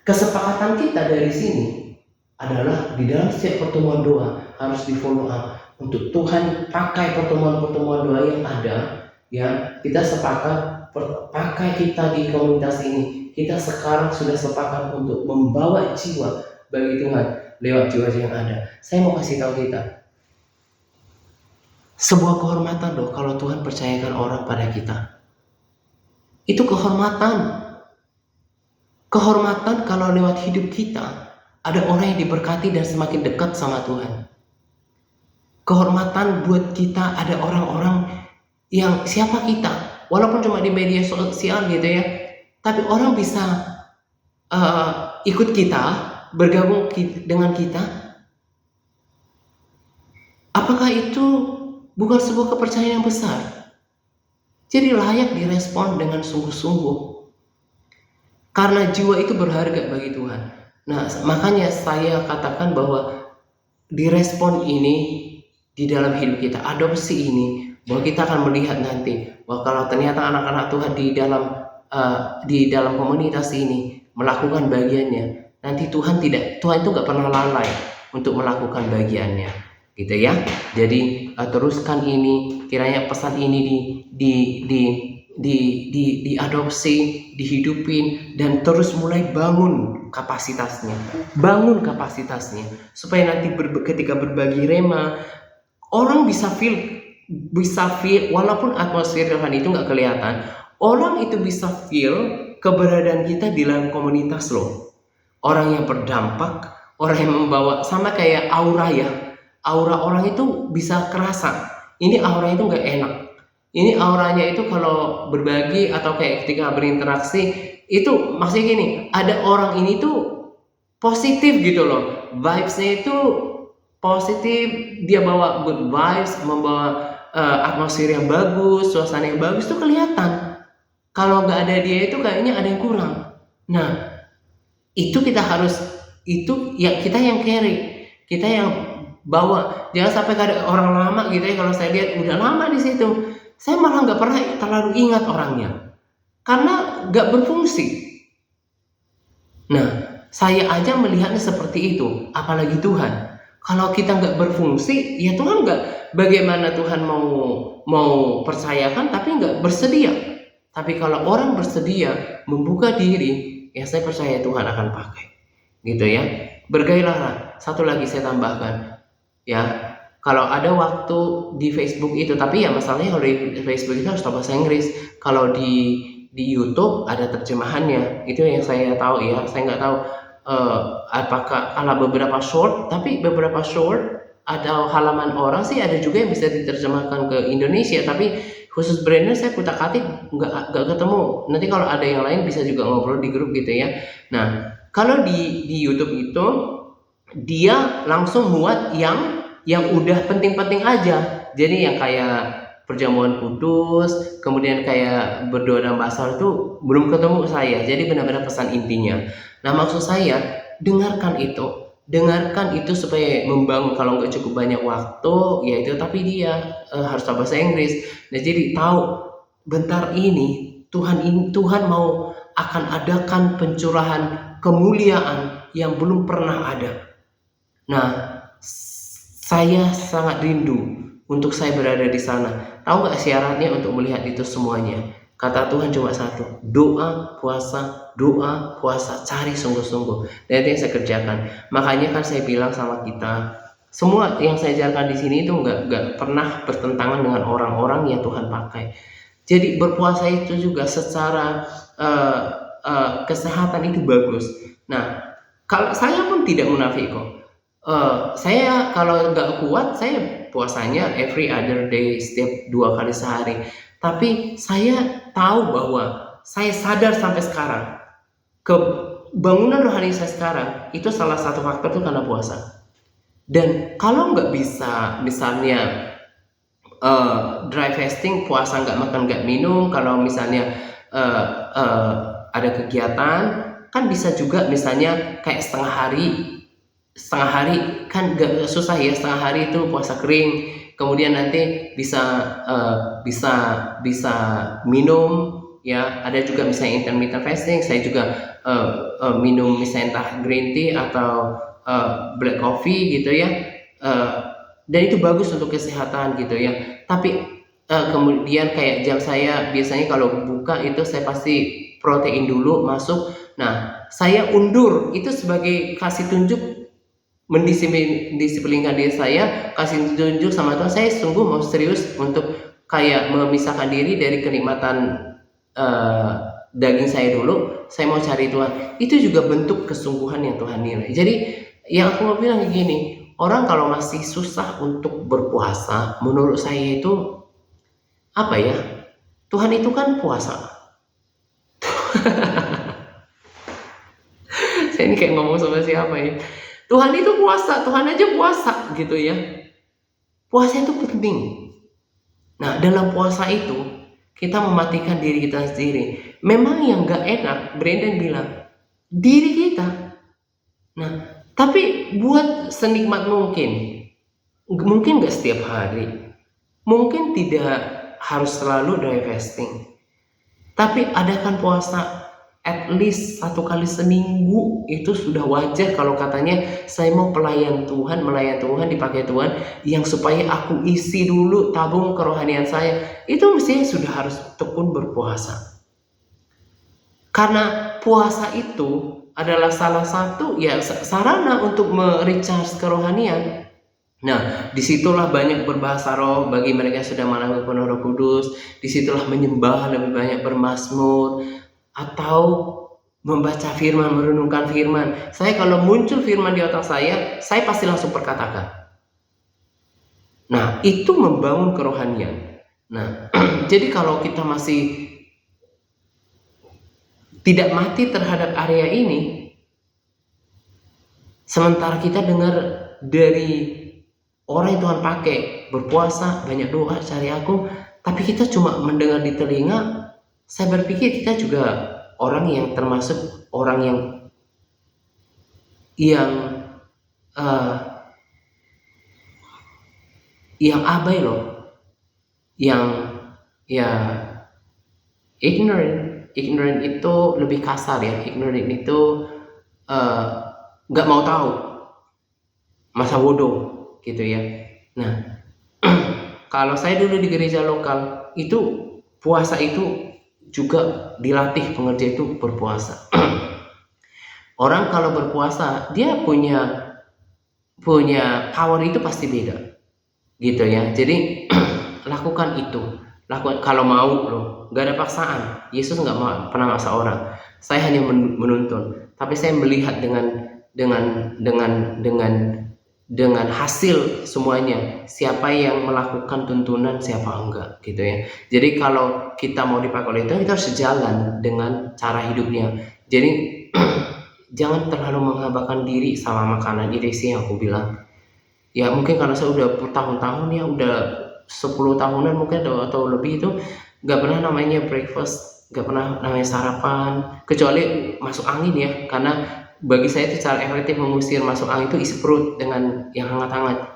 kesepakatan kita dari sini adalah di dalam setiap pertemuan doa harus di follow up untuk Tuhan pakai pertemuan-pertemuan doa yang ada ya. Kita sepakat pakai kita di komunitas ini, kita sekarang sudah sepakat untuk membawa jiwa bagi Tuhan lewat jiwa yang ada. Saya mau kasih tahu kita sebuah kehormatan loh kalau Tuhan percayakan orang pada kita. Itu kehormatan kalau lewat hidup kita ada orang yang diberkati dan semakin dekat sama Tuhan. Kehormatan buat kita ada orang-orang yang siapa kita, walaupun cuma di media sosial gitu ya, tapi orang bisa ikut kita, bergabung dengan kita. Apakah itu bukan sebuah kepercayaan yang besar? Jadi layak direspon dengan sungguh-sungguh. Karena jiwa itu berharga bagi Tuhan. Nah, makanya saya katakan bahwa direspon ini di dalam hidup kita, adopsi ini, bahwa kita akan melihat nanti bahwa kalau ternyata anak-anak Tuhan di dalam komunitas ini melakukan bagiannya, nanti Tuhan itu nggak pernah lalai untuk melakukan bagiannya. gitu ya. Jadi teruskan ini, kiranya pesan ini diadopsi, dihidupin, dan terus mulai bangun kapasitasnya, supaya nanti ketika berbagi rema, orang bisa feel, walaupun atmosfer Tuhan itu nggak kelihatan, orang itu bisa feel keberadaan kita di dalam komunitas loh. Orang yang berdampak, orang yang membawa, sama kayak aura ya. Aura orang itu bisa kerasa. Ini aura itu nggak enak. Ini auranya itu kalau berbagi atau kayak ketika berinteraksi, itu maksudnya gini, ada orang ini tuh positif gitu loh. Vibes-nya itu positif, dia bawa good vibes, membawa atmosfer yang bagus, suasana yang bagus tuh kelihatan. Kalau nggak ada dia itu kayaknya ada yang kurang. Nah, itu kita harus, itu ya kita yang carry, kita yang bawa. Jangan sampai ada orang lama gitu ya, kalau saya lihat udah lama di situ, saya malah nggak pernah terlalu ingat orangnya karena nggak berfungsi. Nah, saya aja melihatnya seperti itu, apalagi Tuhan. Kalau kita nggak berfungsi, ya Tuhan nggak, bagaimana Tuhan mau percayakan tapi nggak bersedia. Tapi kalau orang bersedia membuka diri, ya saya percaya Tuhan akan pakai, gitu ya. Bergairahlah. Satu lagi saya tambahkan, ya, kalau ada waktu di Facebook itu, tapi ya masalahnya kalau di Facebook itu harus tahu bahasa Inggris. Kalau di YouTube ada terjemahannya, itu yang saya tahu ya. Saya nggak tahu apakah ala beberapa short, tapi beberapa short atau halaman orang sih ada juga yang bisa diterjemahkan ke Indonesia, tapi khusus brandnya saya kutak-atik nggak ketemu. Nanti kalau ada yang lain bisa juga ngobrol di grup gitu ya. Nah, kalau di YouTube itu dia langsung muat yang udah penting-penting aja. Jadi yang kayak perjamuan kudus, kemudian kayak berdoa dalam bahasa itu belum ketemu saya. Jadi benar-benar pesan intinya. Nah, maksud saya dengarkan itu supaya membangun. Kalau nggak cukup banyak waktu, ya itu, tapi dia harus tahu bahasa Inggris. Nah, jadi tahu bentar ini Tuhan mau akan adakan pencurahan kemuliaan yang belum pernah ada. Nah, saya sangat rindu untuk saya berada di sana. Tahu nggak syaratnya untuk melihat itu semuanya? Kata Tuhan cuma satu, doa, puasa, cari sungguh-sungguh. Dan itu yang saya kerjakan. Makanya kan saya bilang sama kita, semua yang saya ajarkan di sini itu nggak pernah bertentangan dengan orang-orang yang Tuhan pakai. Jadi berpuasa itu juga secara kesehatan itu bagus. Nah, kalau saya pun tidak munafik kok. Saya kalau nggak kuat, saya puasanya every other day, setiap 2 kali sehari. Tapi saya tahu bahwa saya sadar sampai sekarang, kebangunan rohani saya sekarang itu salah satu faktor itu karena puasa. Dan kalau nggak bisa, misalnya dry fasting, puasa nggak makan nggak minum, kalau misalnya ada kegiatan, kan bisa juga misalnya kayak setengah hari kan gak susah ya, setengah hari itu puasa kering, kemudian nanti bisa minum ya. Ada juga misalnya intermittent fasting, saya juga minum misalnya entah green tea atau black coffee gitu ya, dan itu bagus untuk kesehatan gitu ya. Tapi kemudian kayak jam saya biasanya kalau buka itu saya pasti protein dulu masuk. Nah, saya undur itu sebagai kasih tunjuk, mendisiplinkan diri saya, kasih tunjuk sama Tuhan, saya sungguh mau serius untuk kayak memisahkan diri dari kenikmatan daging saya dulu. Saya mau cari Tuhan. Itu juga bentuk kesungguhan yang Tuhan nilai. Jadi yang aku mau bilang gini, orang kalau masih susah untuk berpuasa, menurut saya itu apa ya, Tuhan itu kan puasa. Saya ini kayak ngomong sama siapa ya. Tuhan itu puasa, Tuhan aja puasa gitu ya. Puasa itu penting. Nah, dalam puasa itu kita mematikan diri kita sendiri. Memang yang gak enak, Brandon bilang, diri kita. Nah, tapi buat senikmat mungkin gak setiap hari, mungkin tidak harus selalu dry fasting, tapi adakan puasa at least 1 kali seminggu itu sudah wajar kalau katanya saya mau melayan Tuhan, dipakai Tuhan, yang supaya aku isi dulu tabung kerohanian saya, itu mestinya sudah harus tekun berpuasa. Karena puasa itu adalah salah satu ya sarana untuk merecharge kerohanian. Nah, disitulah banyak berbahasa roh bagi mereka yang sudah mengalami penuh Roh Kudus. Disitulah menyembah, lebih banyak bermazmur, atau membaca firman, merenungkan firman. Saya kalau muncul firman di otak saya pasti langsung perkatakan. Nah, itu membangun kerohanian. Nah, jadi kalau kita masih tidak mati terhadap area ini, sementara kita dengar dari orang yang Tuhan pakai berpuasa, banyak doa, cari aku, tapi kita cuma mendengar di telinga, saya berpikir kita juga orang yang termasuk orang yang abai loh, yang ya ignorant itu lebih kasar ya, ignorant itu nggak mau tahu, masa bodoh gitu ya. Nah, kalau saya dulu di gereja lokal itu puasa itu juga dilatih pengerja itu berpuasa. Orang kalau berpuasa dia punya power itu pasti beda gitu ya. Jadi lakukan kalau mau loh, nggak ada paksaan. Yesus nggak pernah maksa orang. Saya hanya menuntun, tapi saya melihat dengan hasil semuanya, siapa yang melakukan tuntunan, siapa enggak gitu ya. Jadi kalau kita mau dipakai oleh Tuhan, kita harus sejalan dengan cara hidupnya. Jadi jangan terlalu menghabiskan diri sama makanan. Itu sih yang aku bilang. Ya mungkin karena saya udah bertahun-tahun ya, udah 10 tahunan mungkin atau lebih itu nggak pernah namanya breakfast, nggak pernah namanya sarapan, kecuali masuk angin ya, karena bagi saya itu cara efektif mengusir masuk angin itu isi perut dengan yang hangat-hangat.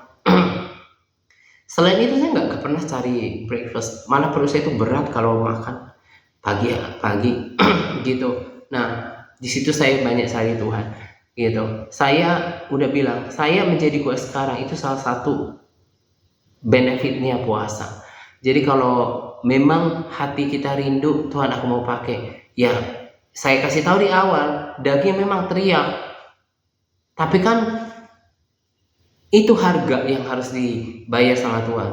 Selain itu saya nggak pernah cari breakfast, malah perut saya itu berat kalau makan pagi gitu. Nah di situ saya banyak cari Tuhan gitu. Saya udah bilang, saya menjadi kuat sekarang itu salah satu benefitnya puasa. Jadi kalau memang hati kita rindu, Tuhan aku mau pakai, ya saya kasih tahu di awal, daging memang teriak, tapi kan itu harga yang harus dibayar sama Tuhan.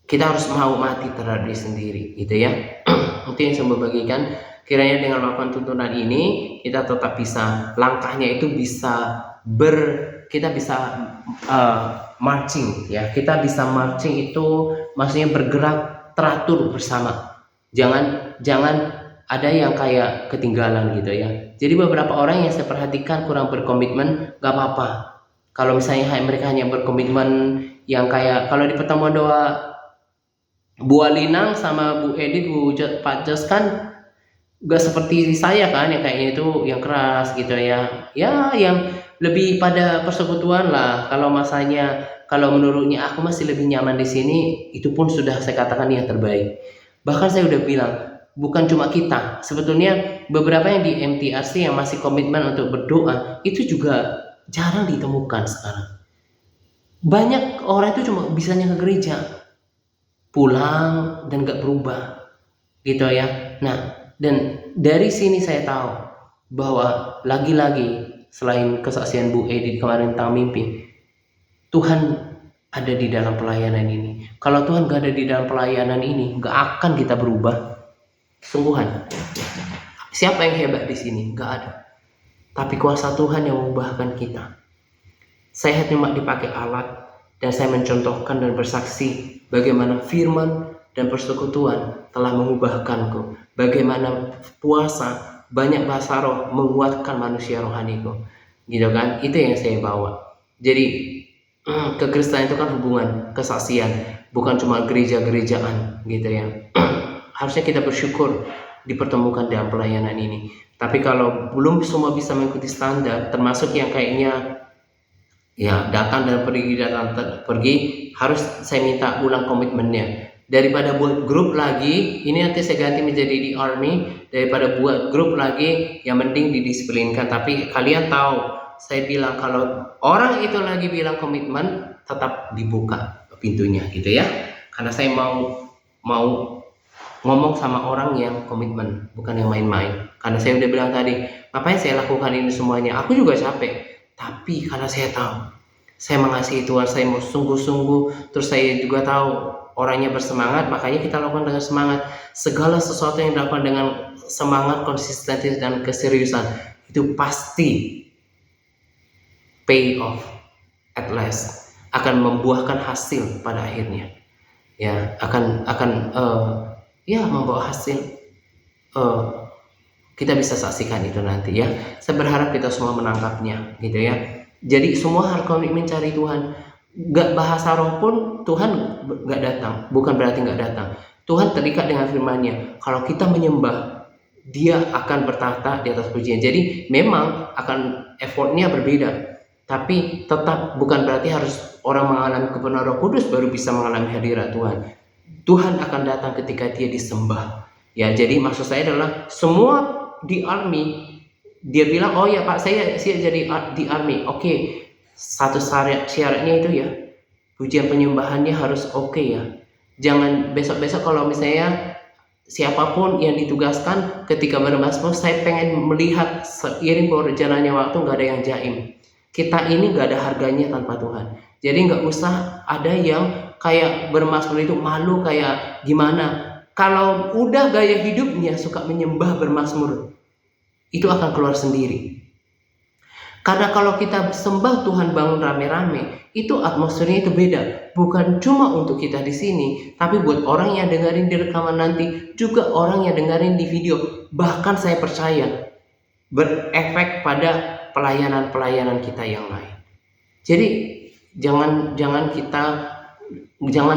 Kita harus mau mati terhadap diri sendiri gitu ya. Itu yang saya bagikan. Kiranya dengan melakukan tuntunan ini kita tetap bisa, langkahnya itu bisa kita bisa marching ya. Kita bisa marching itu maksudnya bergerak teratur bersama. Jangan ada yang kayak ketinggalan gitu ya. Jadi beberapa orang yang saya perhatikan kurang berkomitmen, gak apa-apa. Kalau misalnya mereka hanya berkomitmen yang kayak kalau di pertemuan doa Bu Alinang sama Bu Edith, Pak Jos kan gak seperti saya kan, yang kayaknya itu yang keras gitu ya. Ya yang lebih pada persekutuan lah. Kalau menurutnya aku masih lebih nyaman di sini, itu pun sudah saya katakan yang terbaik. Bahkan saya udah bilang, bukan cuma kita, sebetulnya beberapa yang di MTRC yang masih komitmen untuk berdoa itu juga jarang ditemukan sekarang. Banyak orang itu cuma bisanya ke gereja, pulang dan gak berubah gitu ya. Nah, dan dari sini saya tahu bahwa lagi-lagi selain kesaksian Bu Edith kemarin tentang mimpi, Tuhan ada di dalam pelayanan ini. Kalau Tuhan gak ada di dalam pelayanan ini, gak akan kita berubah. Sungguhan. Siapa yang hebat di sini? Gak ada. Tapi kuasa Tuhan yang mengubahkan kita. Saya cuma dipakai alat, dan saya mencontohkan dan bersaksi bagaimana firman dan persekutuan telah mengubahkanku. Bagaimana puasa, banyak bahasa roh menguatkan manusia rohaniku. Gitu kan? Itu yang saya bawa. Jadi kekristenan itu kan hubungan kesaksian, bukan cuma gereja-gerejaan gitu ya. Harusnya kita bersyukur dipertemukan dalam pelayanan ini. Tapi kalau belum semua bisa mengikuti standar, termasuk yang kayaknya ya datang dan pergi, harus saya minta ulang komitmennya. Daripada buat grup lagi, ini nanti saya ganti menjadi di army, daripada buat grup lagi, yang mending didisiplinkan. Tapi kalian tahu, saya bilang kalau orang itu lagi bilang komitmen, tetap dibuka pintunya gitu ya. Karena saya mau ngomong sama orang yang komitmen, bukan yang main-main. Karena saya udah bilang tadi, ngapain saya lakukan ini semuanya? Aku juga capek. Tapi karena saya tahu, saya mengasihi Tuhan, saya mau sungguh-sungguh, terus saya juga tahu orangnya bersemangat, makanya kita lakukan dengan semangat. Segala sesuatu yang dilakukan dengan semangat, konsistensi, dan keseriusan, itu pasti pay off at last, akan membuahkan hasil pada akhirnya. Ya, akan membawa hasil. Kita bisa saksikan itu nanti ya. Saya berharap kita semua menangkapnya gitu ya. Jadi semua harus komitmen cari Tuhan. Gak bahasa roh pun Tuhan gak datang, bukan berarti gak datang. Tuhan terikat dengan firman-Nya. Kalau kita menyembah, Dia akan bertahta di atas pujian. Jadi memang akan effortnya berbeda, tapi tetap bukan berarti harus orang mengalami kepenuhan Roh Kudus baru bisa mengalami hadirat Tuhan. Tuhan akan datang ketika dia disembah. Ya, jadi maksud saya adalah semua di army, dia bilang, oh ya Pak, saya jadi di army. Oke. Satu syaratnya itu ya, pujian penyembahannya harus oke ya. Jangan besok-besok kalau misalnya siapapun yang ditugaskan ketika bermazmur, saya pengen melihat seiring berjalannya waktu nggak ada yang jaim. Kita ini nggak ada harganya tanpa Tuhan. Jadi nggak usah ada yang kayak bermazmur itu malu kayak gimana. Kalau udah gaya hidupnya suka menyembah bermazmur, itu akan keluar sendiri. Karena kalau kita sembah Tuhan bangun rame-rame, itu atmosfernya itu beda. Bukan cuma untuk kita di sini, tapi buat orang yang dengerin di rekaman nanti, juga orang yang dengerin di video. Bahkan saya percaya berefek pada pelayanan-pelayanan kita yang lain. Jadi jangan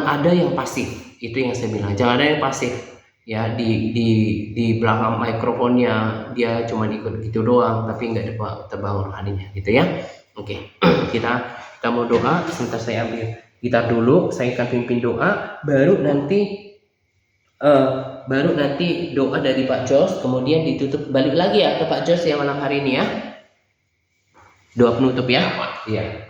ada yang pasif. Itu yang saya bilang. Jangan ada yang pasif. Ya, di belakang mikrofonnya dia cuma ikut gitu doang, tapi nggak terbangun rohaninya gitu ya. Oke. kita mau doa. Sebentar saya ambil gitar dulu, saya akan pimpin doa, baru nanti doa dari Pak Jos, kemudian ditutup balik lagi ya ke Pak Jos ya malam hari ini ya. Doa penutup ya. Iya.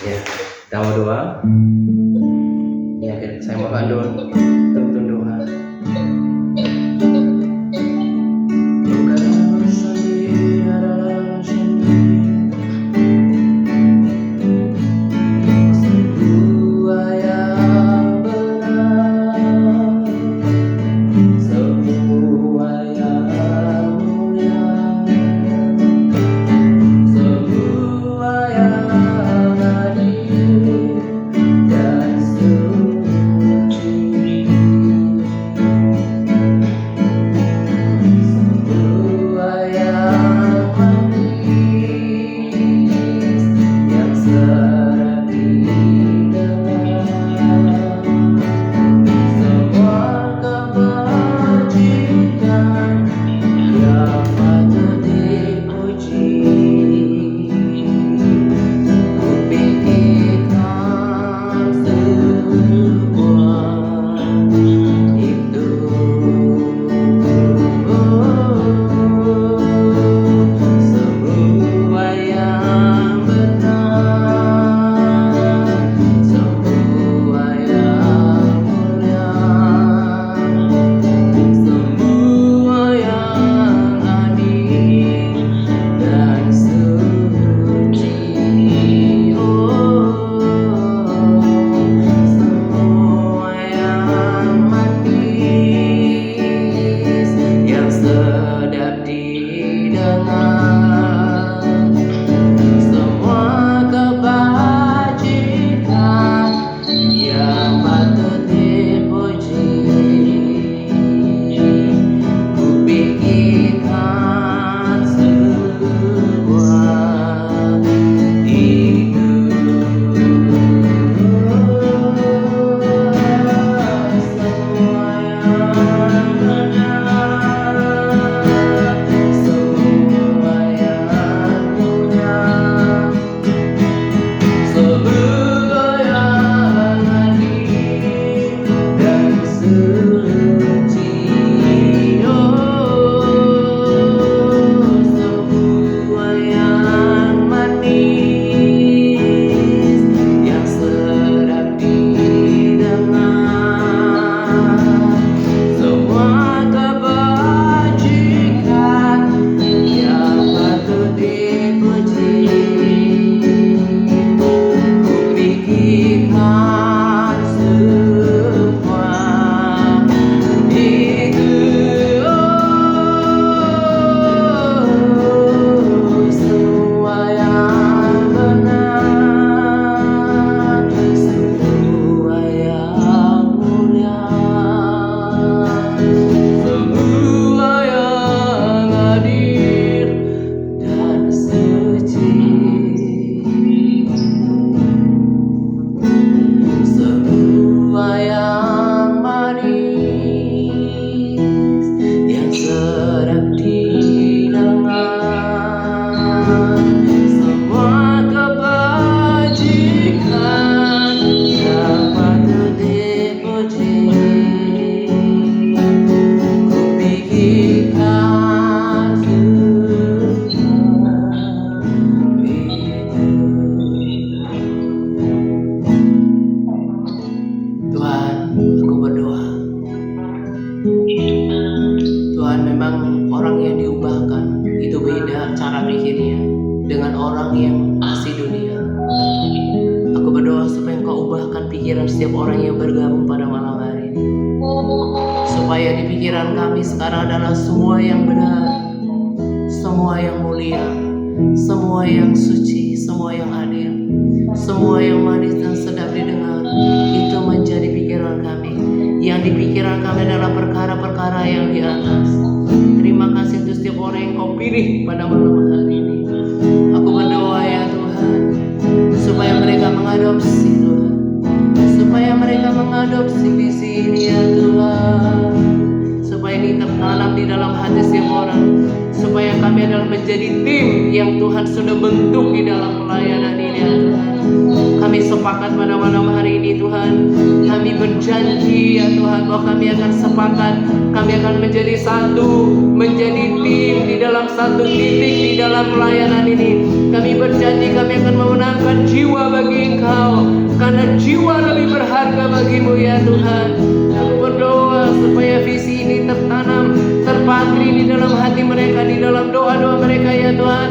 Ya, kita mau doa. Ya, saya mau tuntun doa. mengubahkan pikiran setiap orang yang bergabung pada malam hari ini. Supaya di pikiran kami sekarang adalah semua yang benar, semua yang mulia, semua yang suci, semua yang adil, semua yang manis dan sedap didengar. Itu menjadi pikiran kami. Yang di pikiran kami adalah perkara-perkara yang di atas. Terima kasih untuk setiap orang yang Kau pilih pada malam hari ini. Aku berdoa ya Tuhan, supaya mereka mengadopsi Tuhan, supaya mereka mengadopsi visi ini ya Tuhan, supaya ini tertanam di dalam hati setiap orang, supaya kami adalah menjadi tim yang Tuhan sudah bentuk di dalam pelayanan ini ya Tuhan. Kami sepakat pada malam hari ini Tuhan, kami berjanji ya Tuhan bahwa kami akan sepakat, kami akan menjadi satu, menjadi tim di dalam satu titik di dalam pelayanan ini. Kami berjanji kami akan memenangkan jiwa bagi Engkau, karena jiwa lebih berharga bagimu ya Tuhan. Aku berdoa supaya visi ini tertanam, terpatri di dalam hati mereka, di dalam doa-doa mereka ya Tuhan.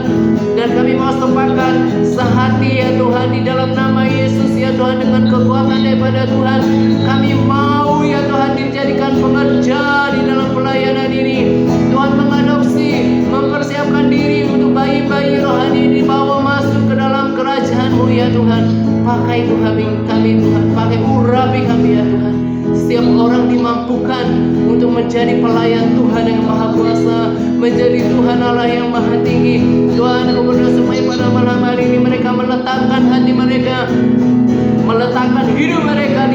Dan kami mau sepakat sehati ya Tuhan di dalam nama Yesus ya Tuhan, dengan kekuatan daripada Tuhan. Kami mau ya Tuhan dijadikan pengerja di dalam pelayanan ini. Tuhan mengadopsi, mempersiapkan diri untuk bayi-bayi rohani dibawa masuk ke dalam kerajaan-Mu ya Tuhan. Pakai Tuhan kami Tuhan, pakai urapi kami ya Tuhan. Setiap orang dimampukan untuk menjadi pelayan Tuhan yang Maha Kuasa, menjadi Tuhan Allah yang Maha Tinggi. Tuhan, aku berdoa supaya pada malam hari ini mereka meletakkan hati mereka, meletakkan hidup mereka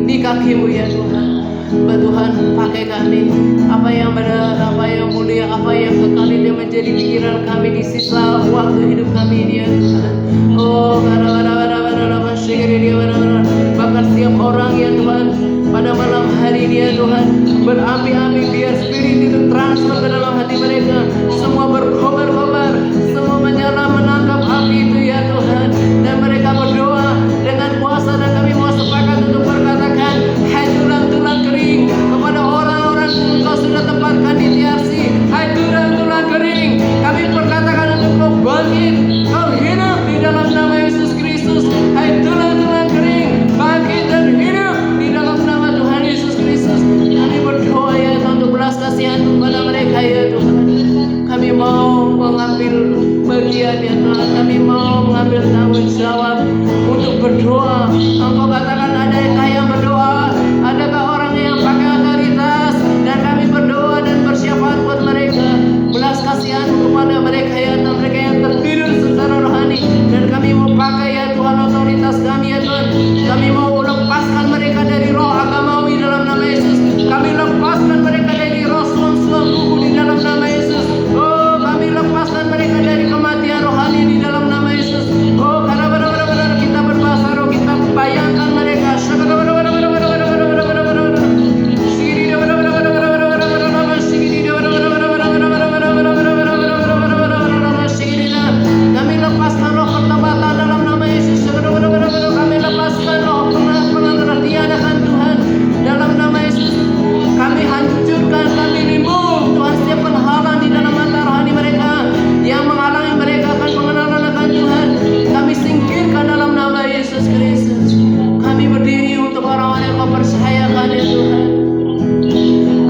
di kaki-Mu ya Tuhan. Tuhan, pakai kami, apa yang benar, apa yang mulia, apa yang kekal ini menjadi pikiran kami di sisa waktu hidup kami ini ya Tuhan. Oh, bahkan setiap orang ya Tuhan, pada malam hari ini ya Tuhan, berapi-api biar spirit itu transfer ke dalam hati mereka, semua berkobar-kobar, semua menyala menangkap api itu ya Tuhan. Dan mereka berdoa dengan kuasa, dan kami mau sepakat untuk berkatakan, hai tulang-tulang kering, kepada orang-orang yang Engkau sudah tempatkan di TRC, hai tulang-tulang kering, kami berkatakan untuk Kau bangkit, Kau hidup di dalam nama Yesus Kristus. Hai tulang-tulang kering, bangkit dan hidup di dalam nama Tuhan Yesus Kristus. Kami berdoa ya Tuhan untuk belas kasihan kepada mereka ya Tuhan. Kami mau mengambil bagian ya Tuhan, kami mau mengambil tanggung jawab untuk berdoa. Engkau katakan adakah yang berdoa, adakah orang yang pakai otoritas, dan kami berdoa dan bersyafaat buat mereka. Belas kasihan kepada mereka ya Tuhan, mereka yang tertidur secara rohani, dan kami mau pakai ya Tuhan otoritas kami ya Tuhan. Kami mau lepaskan mereka dari roh agamawi dalam nama Yesus. Kami lepaskan mereka dari roh suam-suam buku di dalam nama Yesus. Oh, kami lepaskan mereka dari kematian rohani di dalam nama Yesus. Oh, karena benar-benar kita berbahasa roh, kita bayangkan mereka. Kami lepaskan roh pertobatan dalam nama Yesus. Kami lepaskan roh pengertian akan Tuhan dalam nama Yesus. Kami hancurkan, kami remove Tuhan setiap penghalang di dalam mata rohani mereka yang menghalangi mereka akan pengenalan akan Tuhan. Kami singkirkan dalam nama Yesus Kristus. Kami berdiri untuk orang-orang yang Kau percayakan ya Tuhan.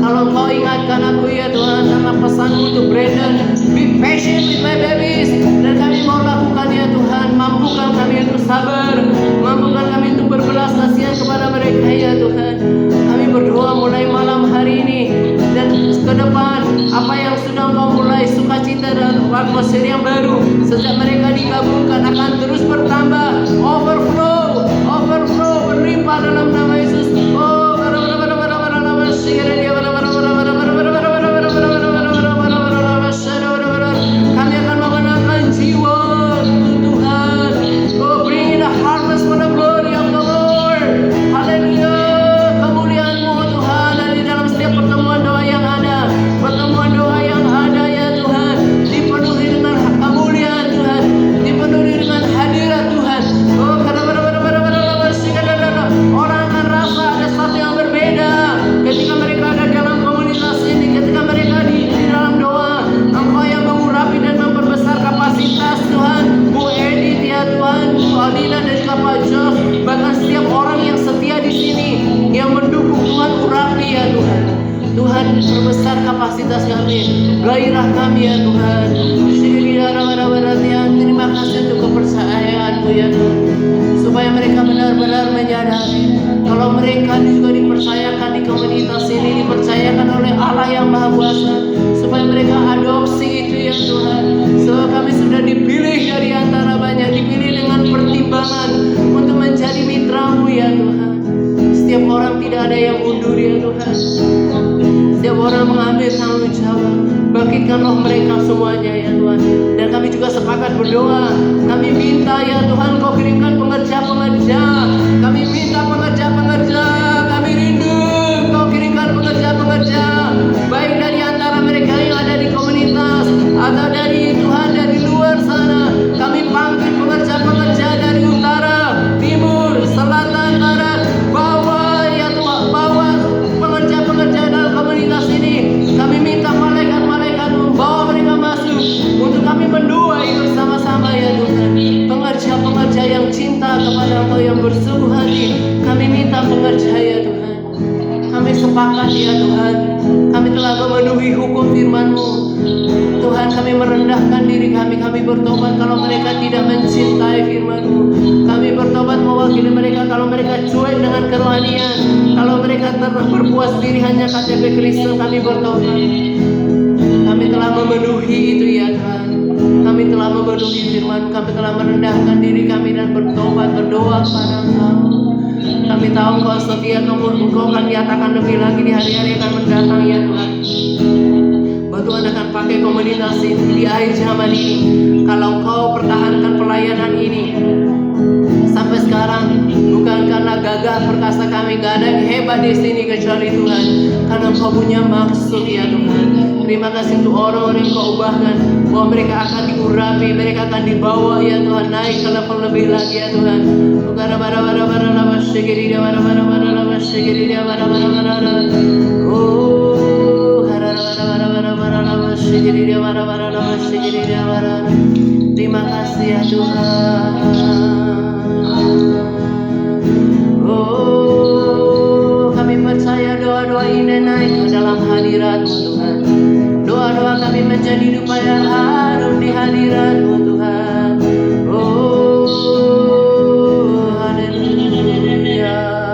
Kalau Kau ingatkan aku ya Tuhan, karena pesan untuk Brandon, be patient with my babies, dan kami mau lakukan ya Tuhan. Mampukan kami untuk sabar, mampukan kami untuk berbelas kasihan kepada mereka ya Tuhan. Kami berdoa mulai malam hari ini dan ke depan, apa yang sudah Engkau mulai, sukacita dan atmosfer yang baru sejak mereka digabungkan akan terus bertambah, overflow, berlimpah dalam nama Yesus. Oh, kami akan memenangkan jiwa Tuhan. Oh, bring the harvest for the glory of the Lord. Haleluya, kemuliaan-Mu Tuhan. Dan di dalam setiap pertemuan doa yang ada ya Tuhan, dipenuhi dengan kemuliaan Tuhan. kami ya Tuhan. Tuhan, perbesar kapasitas kami, gairah kami ya Tuhan. Terima kasih untuk kepercayaan-Mu ya Tuhan, supaya mereka benar-benar menyadari kalau mereka juga dipercayakan di komunitas ini, dipercayakan oleh Allah yang Maha Kuasa, supaya mereka adopsi itu ya Tuhan. Sebab kami sudah dipilih dari antara banyak, dipilih dengan pertimbangan untuk menjadi mitra-Mu ya Tuhan. Setiap orang tidak ada yang mundur ya Tuhan. Setiap orang mengambil tanggung jawab. Bangkitkanlah mereka semuanya ya Tuhan. Dan kami juga sepakat berdoa. Kami minta ya Tuhan, Kau kirimkan pengerja-pengerja. Kami minta pengerja-pengerja. Kami rindu Kau kirimkan pengerja-pengerja, baik dari antara mereka yang ada di komunitas atau dari Tuhan dari luar sana. Kami panggil pengerja-pengerja dari utara, timur, selatan, barat, bawah ya Tuhan, bawa pengerja-pengerja dalam komunitas ini. Kami minta malaikat-malaikat membawa mereka masuk untuk kami mendoai bersama-sama ya Tuhan. Pengerja-pengerja yang cinta kepada Engkau, yang bersungguh hati, kami minta pengerja ya Tuhan. Kami sepakat ya Tuhan, kami telah memenuhi hukum firman-Mu. Tuhan, kami merendahkan diri kami bertobat kalau mereka tidak mencintai firman-Mu. Kami bertobat mewakili mereka kalau mereka cuek dengan kerohanian, kalau mereka berpuas diri hanya KTP Kristen. Kami bertobat. Kami telah memenuhi itu ya Tuhan. Kami telah memenuhi firman, kami telah merendahkan diri kami dan bertobat, berdoa kepada Engkau. Kami tahu Engkau setia, Engkau akan nyatakan lebih lagi di hari-hari yang akan mendatang ya Tuhan. Bahwa Tuhan akan pakai komunitas ini di akhir zaman ini. Kalau Engkau pertahankan pelayanan ini sampai sekarang, bukan karena gagah perkasa kami, gak ada yang hebat di sini kecuali Tuhan, karena Engkau punya maksud ya Tuhan. Terima kasih untuk orang-orang yang Kau ubahkan, bahwa mereka akan diurapi, mereka akan dibawa ya Tuhan, naik ke level lebih lagi ya Tuhan. Terima kasih ya Tuhan. Kami percaya doa-doa ini naik ke dalam hadirat-Mu Tuhan. Doa-doa kami menjadi dupa yang harum di hadirat-Mu Tuhan. Haleluya.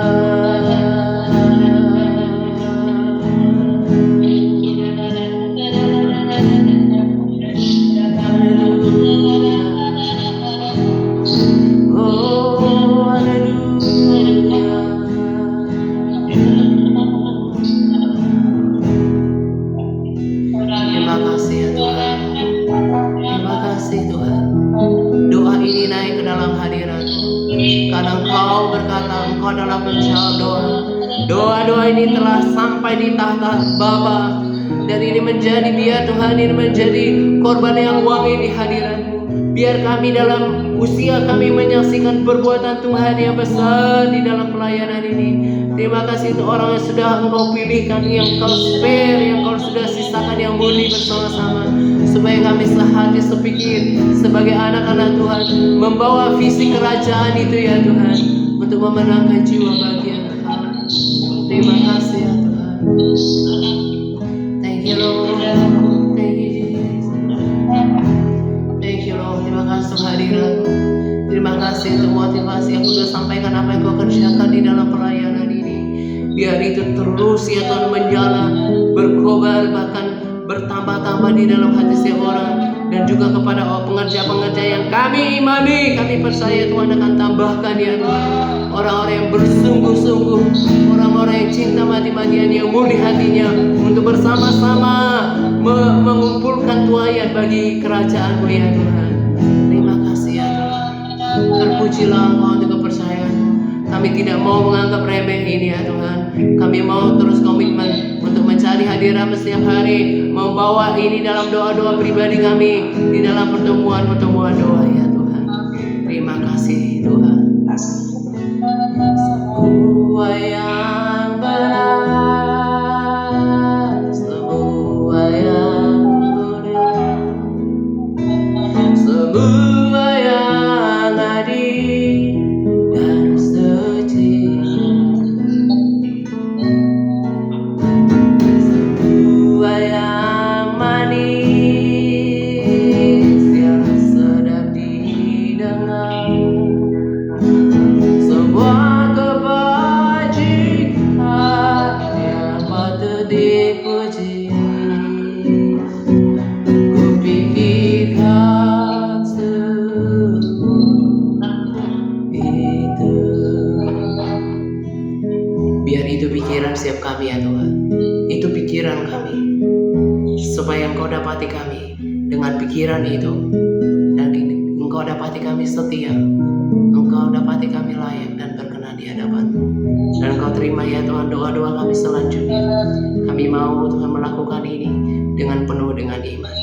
Doa-doa ini telah sampai di tahta Bapa, dan ini menjadi biar Tuhan, ini menjadi korban yang wangi di hadirat-Mu. Biar kami dalam usia kami menyaksikan perbuatan Tuhan yang besar di dalam pelayanan ini. Terima kasih untuk orang yang sudah Engkau pilihkan, yang Engkau spare, yang Engkau sudah sisakan yang murni bersama-sama, supaya kami sehati sepikir sebagai anak-anak Tuhan, membawa visi kerajaan itu ya Tuhan, untuk memenangkan jiwa bagian Tuhan. Terima kasih ya Tuhan. Thank you Lord. Thank you Jesus. Thank you Lord. Terima kasih untuk hadirat-Mu. Terima kasih untuk motivasi yang sudah sampaikan, apa yang Kau kerjakan di dalam pelayanan ini. Biar itu terus ya Tuhan menyala, berkobar, bahkan bertambah-tambah di dalam hati setiap orang. Dan juga kepada pengerja-pengerja yang kami imani, kami percaya Tuhan akan tambahkan ya Tuhan, orang-orang yang bersungguh-sungguh, orang-orang yang cinta mati-matian, yang murni hatinya, untuk bersama-sama mengumpulkan tuayan bagi kerajaan-Mu ya Tuhan. Terima kasih ya Tuhan. Terpujilah Engkau untuk kepercayaan. Kami tidak mau menganggap remeh ini ya Tuhan. Kami mau terus komitmen untuk mencari hadirat-Mu setiap hari, membawa ini dalam doa-doa pribadi kami, di dalam pertemuan-pertemuan doa ya Tuhan. Terima kasih Tuhan. Semua yang benar, semua yang mulia, semua yang adil dan suci, pikiran setiap kami ya Tuhan. Itu pikiran kami, supaya Engkau dapati kami dengan pikiran itu, dan Engkau dapati kami setia, Engkau dapati kami layak dan berkenan di hadapan-Mu. Dan Engkau terima ya Tuhan doa-doa kami selanjutnya. Kami mau Tuhan melakukan ini dengan penuh dengan iman.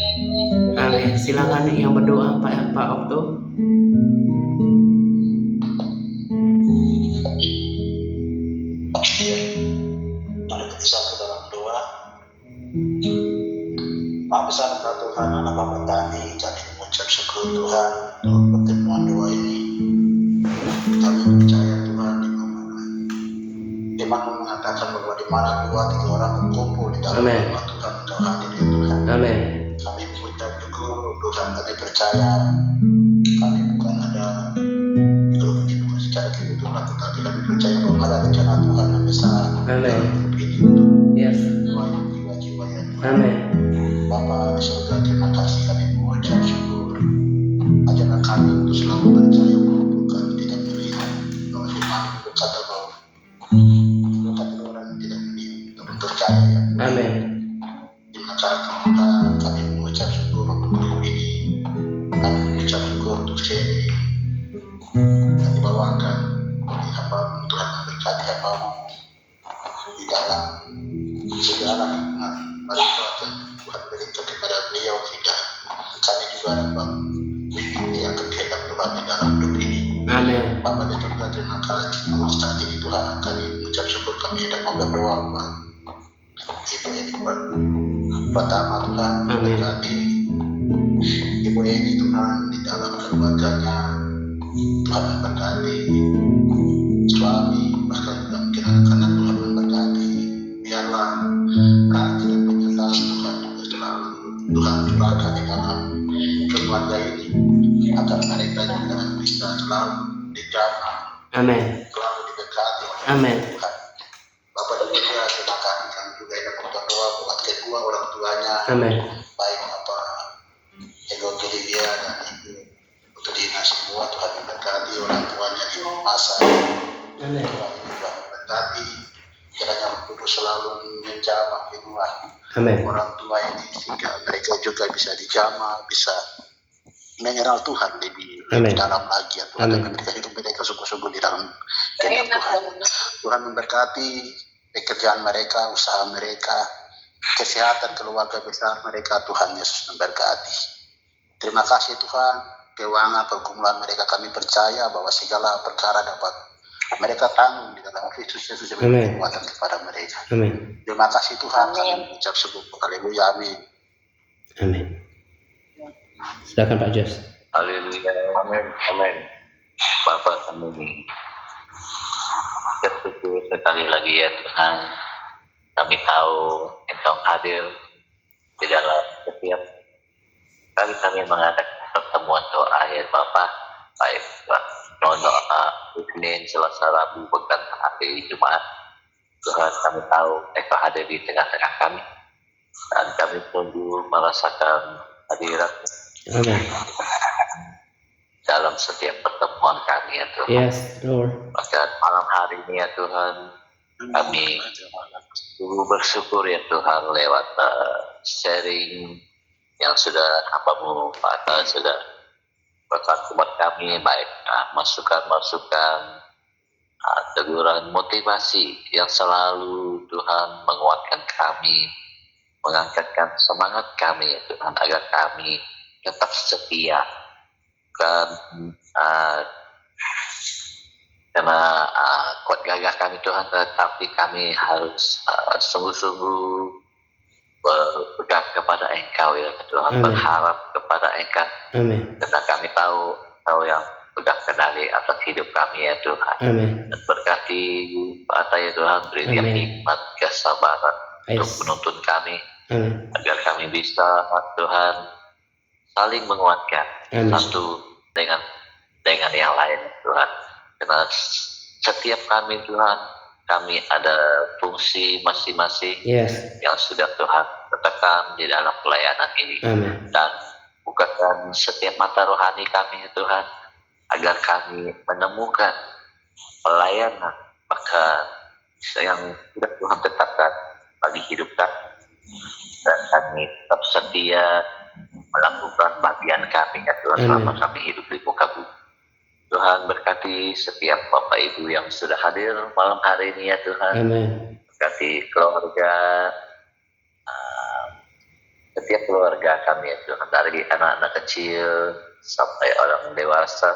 Amin. Silakan yang berdoa Pak Okto. Mari kita satu dalam doa. Maha besar Engkau Tuhan, anak Bapa tadi, kami mengucap syukur Tuhan untuk pertemuan doa ini. Kami percaya Tuhan di mana Firman mengatakan bahwa di mana dua tiga orang berkumpul di dalam nama Tuhan, Engkau hadir ya Tuhan. Amin. Kami mengucap syukur Tuhan, kami percaya kami bukan ada bukan secara kebetulan, tetapi kami percaya bahwa ada rencana Tuhan yang besar. Amin. Yes. Jiwa-jiwa yang Amin. Bapa di surga, terima kasih kami mengucap syukur. Ajarkan kami untuk selalu percaya bahwa bukan tidak melihat, bahwa firman berkata bahwa bukan orang yang tidak melihat, tapi percaya ya. Amin. Terima kasih Tuhan, kami mengucap syukur untuk grup ini. Kami mengucap syukur untuk seri kami bawakan bagi hamba Tuhan memberkati hamba di dalam segala hikmat. Mari Tuhan berikan kepada beliau sehingga kami juga dapat mengikuti yang kegiatan Tuhan di dalam hidup ini. Amin. Bapa di surga, terima kasih saat ini Tuhan, kami mengucap syukur kami dan berdoa Tuhan. Ibu ini Tuhan, pertama Tuhan berkati Ibu ini Tuhan di dalam keluarganya. Tuhan memberkati suami, bahkan juga mungkin anak-anak Tuhan memberkati. Biarlah kasih dan penyertaan Tuhan juga selalu Tuhan curahkan di dalam keluarga ini, agar mereka juga bisa selalu dijaga, Amin. selalu diberkati oleh Amin. Tuhan. Bapak dan Ibu, terima kasih kami juga yang berdoa buat kedua orang tuanya, Amin. baik apa Ego Olivia dan Ibu Dina semua. Tuhan memberkati orang tuanya di masa Amin. Tuhan memberkati, kiranya Roh Kudus selalu menjamah kedua Amin. orang tua ini sehingga mereka juga bisa dijamah, bisa mengenal Tuhan lebih dalam lagi ya Tuhan, dan memberikan hidup mereka sungguh-sungguh di dalam kehendak Tuhan. Tuhan memberkati pekerjaan mereka, usaha mereka, kesehatan keluarga besar mereka. Tuhan Yesus memberkati. Terima kasih Tuhan, keuangan pergumulan mereka kami percaya bahwa segala perkara dapat mereka tanggung di dalam Kristus Yesus yang memberi kekuatan kepada mereka. Amin. Terima kasih Tuhan, kami mengucap syukur. Haleluya, amin. Amin. Silakan Pak Jos. Haleluya, amin, amin. Bapak kami bersyukur sekali lagi ya Tuhan. Kami tahu Engkau hadir di dalam setiap kali kami mengadakan pertemuan doa ya Bapak, baik doa Senin, Selasa, Rabu, bahkan hari Jumat. Tuhan, kami tahu Engkau hadir di tengah-tengah kami, dan kami tunggu merasakan hadirat dalam setiap pertemuan kami ya Tuhan. Yes, Lord. Bahkan malam hari ini ya Tuhan, kami bersyukur ya Tuhan lewat sharing yang sudah Hamba-Mu sudah berkat buat kami, baik masukan-masukan, teguran, motivasi yang selalu Tuhan menguatkan kami, mengangkatkan semangat kami ya Tuhan, agar kami tetap setia dan karena kuat gagah kami Tuhan, tetapi kami harus sungguh-sungguh berpegang kepada Engkau ya Tuhan. Amin. Berharap kepada Engkau. Amin. Karena kami tahu yang pegang kendali atas hidup kami ya Tuhan. Amin. Dan berkati Pak ya Tuhan, berikan hikmat, kesabaran untuk menuntun kami. Amin. Agar kami bisa Tuhan saling menguatkan. Amin. Satu dengan yang lain Tuhan. Karena setiap kami Tuhan, kami ada fungsi masing-masing yang sudah Tuhan letakkan di dalam pelayanan ini. Amin. Dan bukakan setiap mata rohani kami Tuhan, agar kami menemukan pelayanan, bahkan yang sudah Tuhan tetapkan bagi hidup kami, dan kami tetap setia melakukan bagian kami ya Tuhan selama kami hidup di muka bumi. Tuhan berkati setiap Bapak Ibu yang sudah hadir malam hari ini ya Tuhan. Amin. Berkati keluarga, setiap keluarga kami ya Tuhan, dari anak-anak kecil sampai orang dewasa.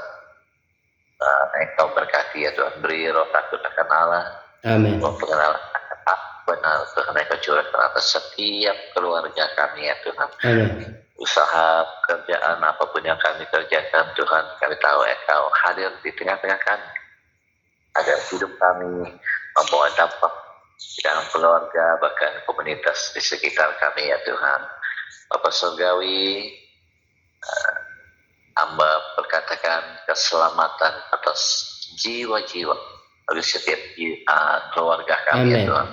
Engkau berkati ya Tuhan, beri roh takut akan Allah. Amin. Roh pengenalan akan benar Tuhan, Engkau curahkan atas setiap keluarga kami ya Tuhan. Amin. Usaha pekerjaan apapun yang kami kerjakan Tuhan, kami tahu Engkau hadir di tengah-tengah kami, agar hidup kami membawa dampak di dalam keluarga, bahkan komunitas di sekitar kami ya Tuhan. Bapak Surgawi, hamba berkatakan keselamatan atas jiwa-jiwa bagi setiap keluarga kami ya Tuhan.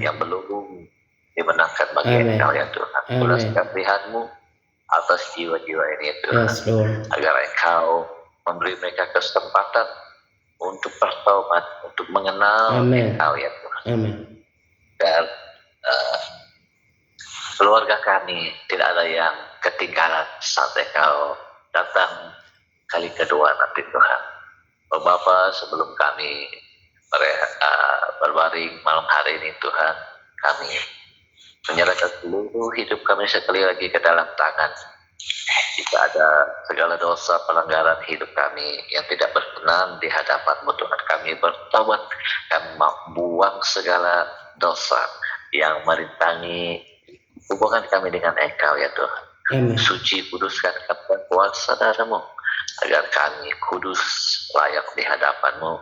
Yang belum dimenangkan bagi Engkau ya Tuhan. Ulaskan pilihan-Mu atas jiwa-jiwa ini ya Tuhan. Yes, Lord. Agar Engkau memberi mereka kesempatan untuk bertobat, untuk mengenal Engkau ya Tuhan. Amin. Dan keluarga kami tidak ada yang ketinggalan saat Engkau datang kali kedua nanti Tuhan. Oh Bapa, sebelum kami berbaring malam hari ini Tuhan, kami menyerahkan seluruh hidup kami sekali lagi ke dalam tangan. Jika ada segala dosa pelanggaran hidup kami yang tidak berkenan di hadapan-Mu Tuhan, kami bertobat, kami membuang segala dosa yang merintangi hubungan kami dengan Engkau ya Tuhan. Suci kuduskan kami kuasa darah-Mu, agar kami kudus layak di hadapan-Mu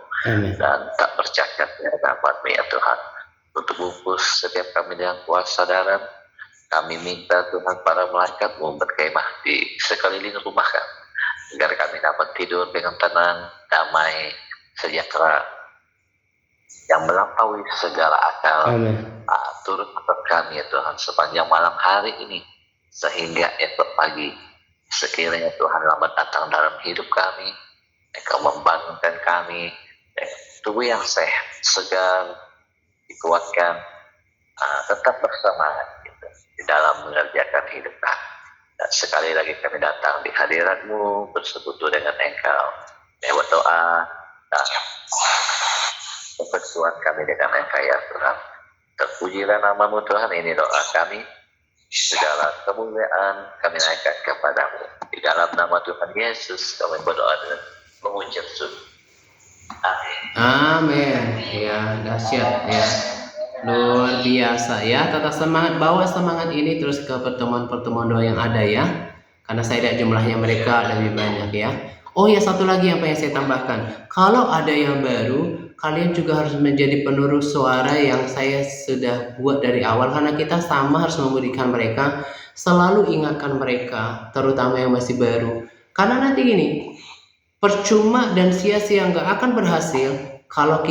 dan tak bercacat di hadapan-Mu ya Tuhan. Untuk bungkus setiap kami dengan kuasa darah, kami minta Tuhan para malaikat-Mu berkemah di sekeliling rumah kami, agar kami dapat tidur dengan tenang, damai, sejahtera, yang melampaui segala akal. Turut atas kami ya Tuhan sepanjang malam hari ini, sehingga esok pagi sekiranya Tuhan lambat datang dalam hidup kami, Engkau membangunkan kami tubuh yang sehat, segar, dikuatkan, tetap bersemangat gitu, di dalam mengerjakan hidup kami. Dan sekali lagi kami datang di hadirat-Mu, bersekutu dengan Engkau, lewat doa dan persekutuan kami dengan Engkau ya Tuhan. Terpujilah nama-Mu Tuhan, ini doa kami. Segala kemuliaan kami naikkan kepada-Mu. Di dalam nama Tuhan Yesus kami berdoa dengan mengucap syukur. Amin. Amin. Ya, dahsyat ya. Luar biasa ya. Tetap semangat, bawa semangat ini terus ke pertemuan-pertemuan doa yang ada ya. Karena saya lihat jumlahnya mereka lebih banyak ya. Oh ya, satu lagi yang pengen saya tambahkan. Kalau ada yang baru, kalian juga harus menjadi penerus suara yang saya sudah buat dari awal, karena kita sama harus memberikan mereka, selalu ingatkan mereka, terutama yang masih baru. Karena nanti gini, percuma dan sia-sia nggak akan berhasil kalau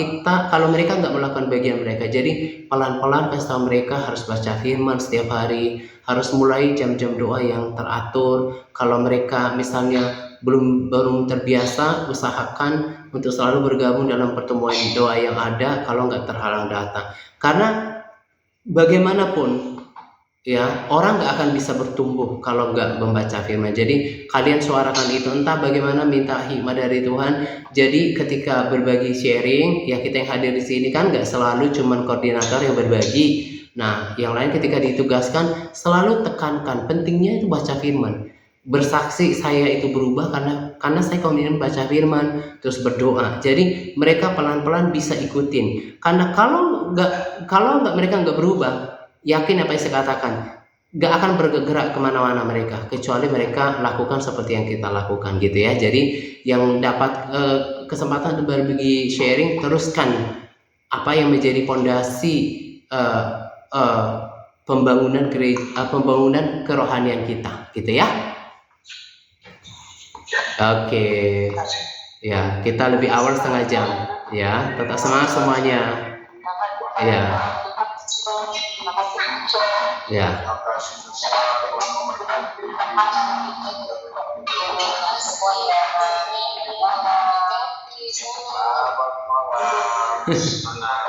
mereka nggak melakukan bagian mereka. Jadi pelan-pelan kasih tahu mereka harus baca firman setiap hari, harus mulai jam-jam doa yang teratur. Kalau mereka misalnya belum terbiasa, usahakan untuk selalu bergabung dalam pertemuan doa yang ada kalau nggak terhalang datang. Karena bagaimanapun ya, orang nggak akan bisa bertumbuh kalau nggak membaca firman. Jadi kalian suarakan itu, entah bagaimana, minta hikmat dari Tuhan. Jadi ketika berbagi sharing ya, kita yang hadir di sini kan nggak selalu cuman koordinator yang berbagi. Nah, yang lain ketika ditugaskan selalu tekankan pentingnya itu baca firman. Bersaksi saya itu berubah karena saya komitmen baca firman terus berdoa. Jadi mereka pelan-pelan bisa ikutin. Karena kalau nggak mereka nggak berubah, yakin apa yang saya katakan, nggak akan bergerak kemana-mana mereka, kecuali mereka lakukan seperti yang kita lakukan gitu ya. Jadi yang dapat kesempatan untuk berbagi sharing, teruskan apa yang menjadi pondasi pembangunan pembangunan kerohanian kita gitu ya. Oke. Ya, kita lebih awal setengah jam ya. Tetap semangat semuanya. Ya. Ya. Selamat malam.